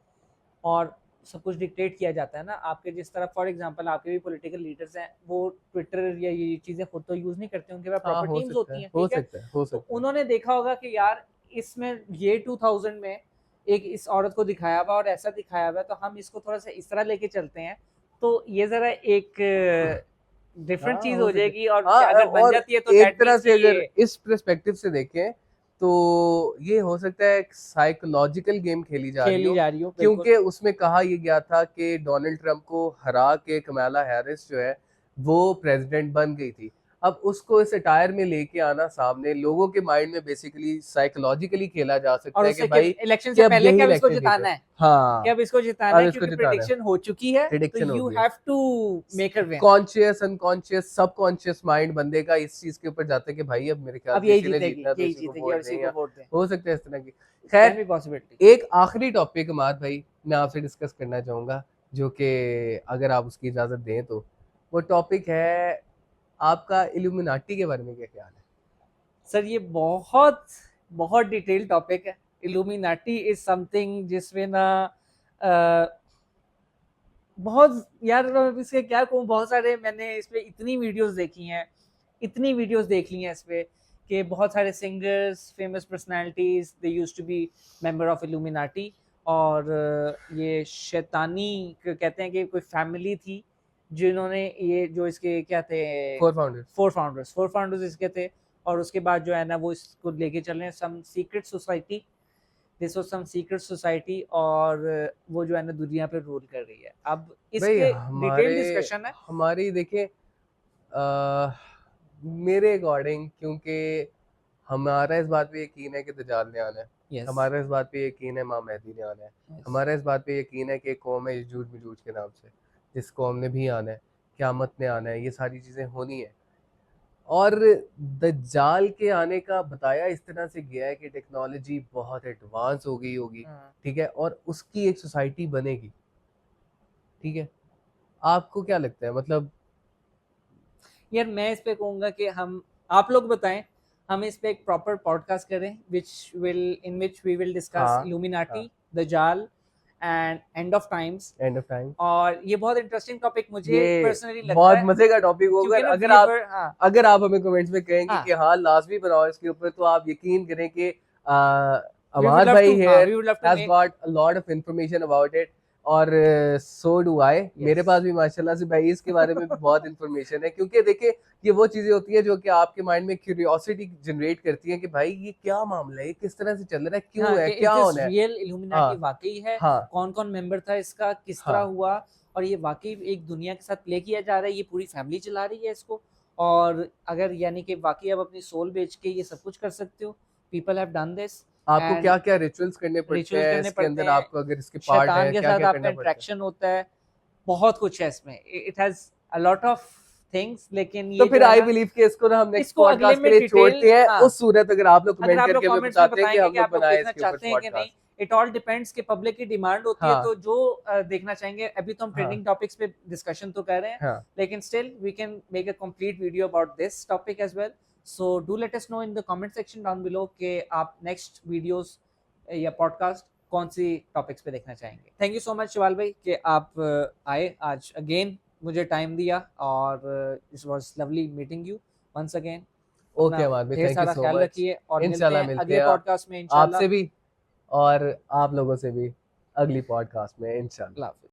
और सब कुछ डिक्टेट किया जाता है ना, आपके जिस तरह फॉर एग्जांपल आपके भी पॉलिटिकल लीडर्स हैं, वो ट्विटर या ये चीजें खुद तो यूज नहीं करते, उनके पास हाँ, प्रॉपर हो टीम्स सकता होती है, हैं, हो ठीक है। सकता है, हो तो सकता है। उन्होंने देखा होगा कि यार इसमें ये 2000 में एक इस औरत को दिखाया हुआ और ऐसा दिखाया हुआ है, तो हम इसको थोड़ा सा इस तरह लेके चलते हैं, तो ये जरा एक डिफरेंट हाँ, चीज हो हो सकता है। जाएगी, और हाँ, अगर बन और जाती है तो एक दैट तरह मींस से कि अगर ये इस पर्सपेक्टिव से देखें तो ये हो सकता है एक साइकोलॉजिकल गेम खेली जा रही खेली हो, जा रही हो, बिल्कुल। क्योंकि उसमें कहा ये गया था कि डोनाल्ड ट्रंप को हरा के कमाला हैरिस जो है वो प्रेसिडेंट बन गई थी। अब उसको इस अटायर में लेके आना सामने, लोगों के माइंड में बेसिकली साइकोलॉजिकली खेला जा सकता और है कि उससे भाई इलेक्शन कि से अब पहले यही क्या इसको इलेक्शन जिताना जीते। है, हाँ, कि अब इसको जिताना अब है, इसको क्योंकि जिताना है। प्रेडिक्शन हो चुकी है, तो प्रेडिक्शन हो यू गई है। Have to make her win. Conscious, unconscious, subconscious mind बंदे का इस चीज के ऊपर जाता है कि भाई अब मेरे ख्याल अब से यही इसी ने जीतेगी, जीतना है, तो यही इसी को जीतेगी वोट और इसी दें, को या वोट दें। हो सकता है इस तरह की। कैन खैर, बी पॉसिबिलिटी। एक आखिरी टॉपिक अमाद भाई मैं आपसे डिस्कस करना चाहूंगा, जो कि अगर आप उसकी इजाजत दें तो, वो टॉपिक है आपका इल्यूमिनाटी के बारे में क्या ख्याल है? सर ये बहुत बहुत डिटेल टॉपिक है। इल्यूमिनाटी इज समथिंग जिसमें ना बहुत यार मैं इसके क्या कहूँ, बहुत सारे मैंने इस पे इतनी वीडियोस देखी हैं, इतनी वीडियोस देख ली हैं इस पे, कि बहुत सारे singers, famous personalities, they used to be member of Illuminati. और ये शैतानी कहते हैं कि कोई फैमिली थी जिन्होंने ये जो इसके क्या थे, फोर फाउंडर्स इसके थे। और उसके बाद जो है ना वो इसको लेके चल रहे हैं some secret society, this was some secret society, और वो जो है ना दुनिया पे रूल कर रही है। अब भाई इसके हमारे डिटेल डिस्कशन है। हमारी देखिए मेरे अकॉर्डिंग, क्योंकि हमारा इस बात पे यकीन है कि दज्जाल ने आना है, यस, हमारा इस बात पे यकीन है इमाम मेहदी ने आना है, हमारा इस बात पे यकीन है कि एक कौम है यजूज मजूज के नाम से, जिस कौम ने भी आना है, क़यामत ने आना है, ये सारी चीज़ें होनी है। और दज्जाल के आने का बताया इस तरह से गया है कि टेक्नोलॉजी बहुत एडवांस हो गई होगी, ठीक है, और उसकी एक सोसाइटी बनेगी, ठीक है। आपको क्या लगता है, मतलब यार मैं इस पे कहूंगा कि हम, आप लोग बताएं, हम इस पे एक प्रॉपर पॉडकास्ट करें in which we will discuss हाँ, इल्यूमिनाटी, दज्जाल and end of times. End of time, और ये बहुत इंटरेस्टिंग टॉपिक मुझे ये पर्सनली लगता बहुत है, मजे का टॉपिक होगा। क्योंकि ना अगर आप हाँ, अगर आप हमें कमेंट्स में कहेंगे हाँ, कि हाँ लाजमी बनाओ इसके ऊपर, तो आप यकीन करें कि we would अमाद love भाई to, हाँ, here we would love to has make, got a lot of information about it, और so do I। मेरे पास भी माशाल्लाह से भाई इसके बारे में भी बहुत इंफॉर्मेशन है, क्योंकि देखिए ये वो चीजें होती हैं जो कि आपके माइंड में क्यूरियोसिटी जनरेट करती हैं कि भाई ये क्या मामला है, ये किस तरह से चल रहा है, क्यों हाँ, है, कि क्या is this होना है। real इल्यूमिनाटी हाँ, वाकई है, हाँ, कौन कौन मेंबर था इसका, किस तरह हाँ, हुआ, और ये वाकई एक दुनिया के साथ प्ले किया जा रहा है, ये पूरी फैमिली चला रही है इसको। और अगर यानी कि वाकई आप अपनी सोल बेच के ये सब कुछ कर सकते हो, पीपल हैव डन दिस। आपको क्या क्या रिचुअल्स करने पड़ते रिचुअल्स हैं करने इसके पड़ते अंदर, हैं, आपको अगर इसके पार्ट शैतान है के क्या साथ क्या आपका करना पड़ता है। इंटरेक्शन होता है, बहुत कुछ है इसमें, it has a lot of things. लेकिन तो ये फिर जो है आई ना, बिलीव कि इसको ना हम नेक्स्ट इसको अगले पॉडकास्ट के में लिए डिटेल, छोड़ते हैं। हाँ, उस सूरत अगर आप लोग अगर कमेंट आप लोग करके हमें कमेंट्स में बताते हैं कि बताएंगे हम कि लोग आप लोग बनाएं देखना इसके ऊपर चाहते हैं कि नहीं, पॉडकास्ट। इट ऑल डिपेंड्स कि पब्लिक की डिमांड होती है, हाँ, तो जो देखना चाहेंगे। अभी तो हम हाँ, ट्रेंडिंग टॉपिक्स पे डिस्कशन तो कर रहे हैं, हाँ, लेकिन still we can make a complete video about this topic as well. So do let us know in the comment section down below कि आप नेक्स्ट वीडियोस या पॉडकास्ट कौन सी टॉपिक्स पे देखना चाहेंगे। थैंक यू सो मच शिवाल भाई कि आप आए आज, अगेन मुझे टाइम दिया, और it was lovely meeting you once again. Okay Amad भाई, ढेर थैंक यू सारा सो ख्याल मच। रखिए, और मिलते इंशाल्लाह हैं मिलते अगले हैं पॉडकास्ट में इंशाल्लाह। आपसे भी और आप लोगों से भी अगली पॉडकास्ट में इंशाल्लाह। अल्लाह हाफिज़।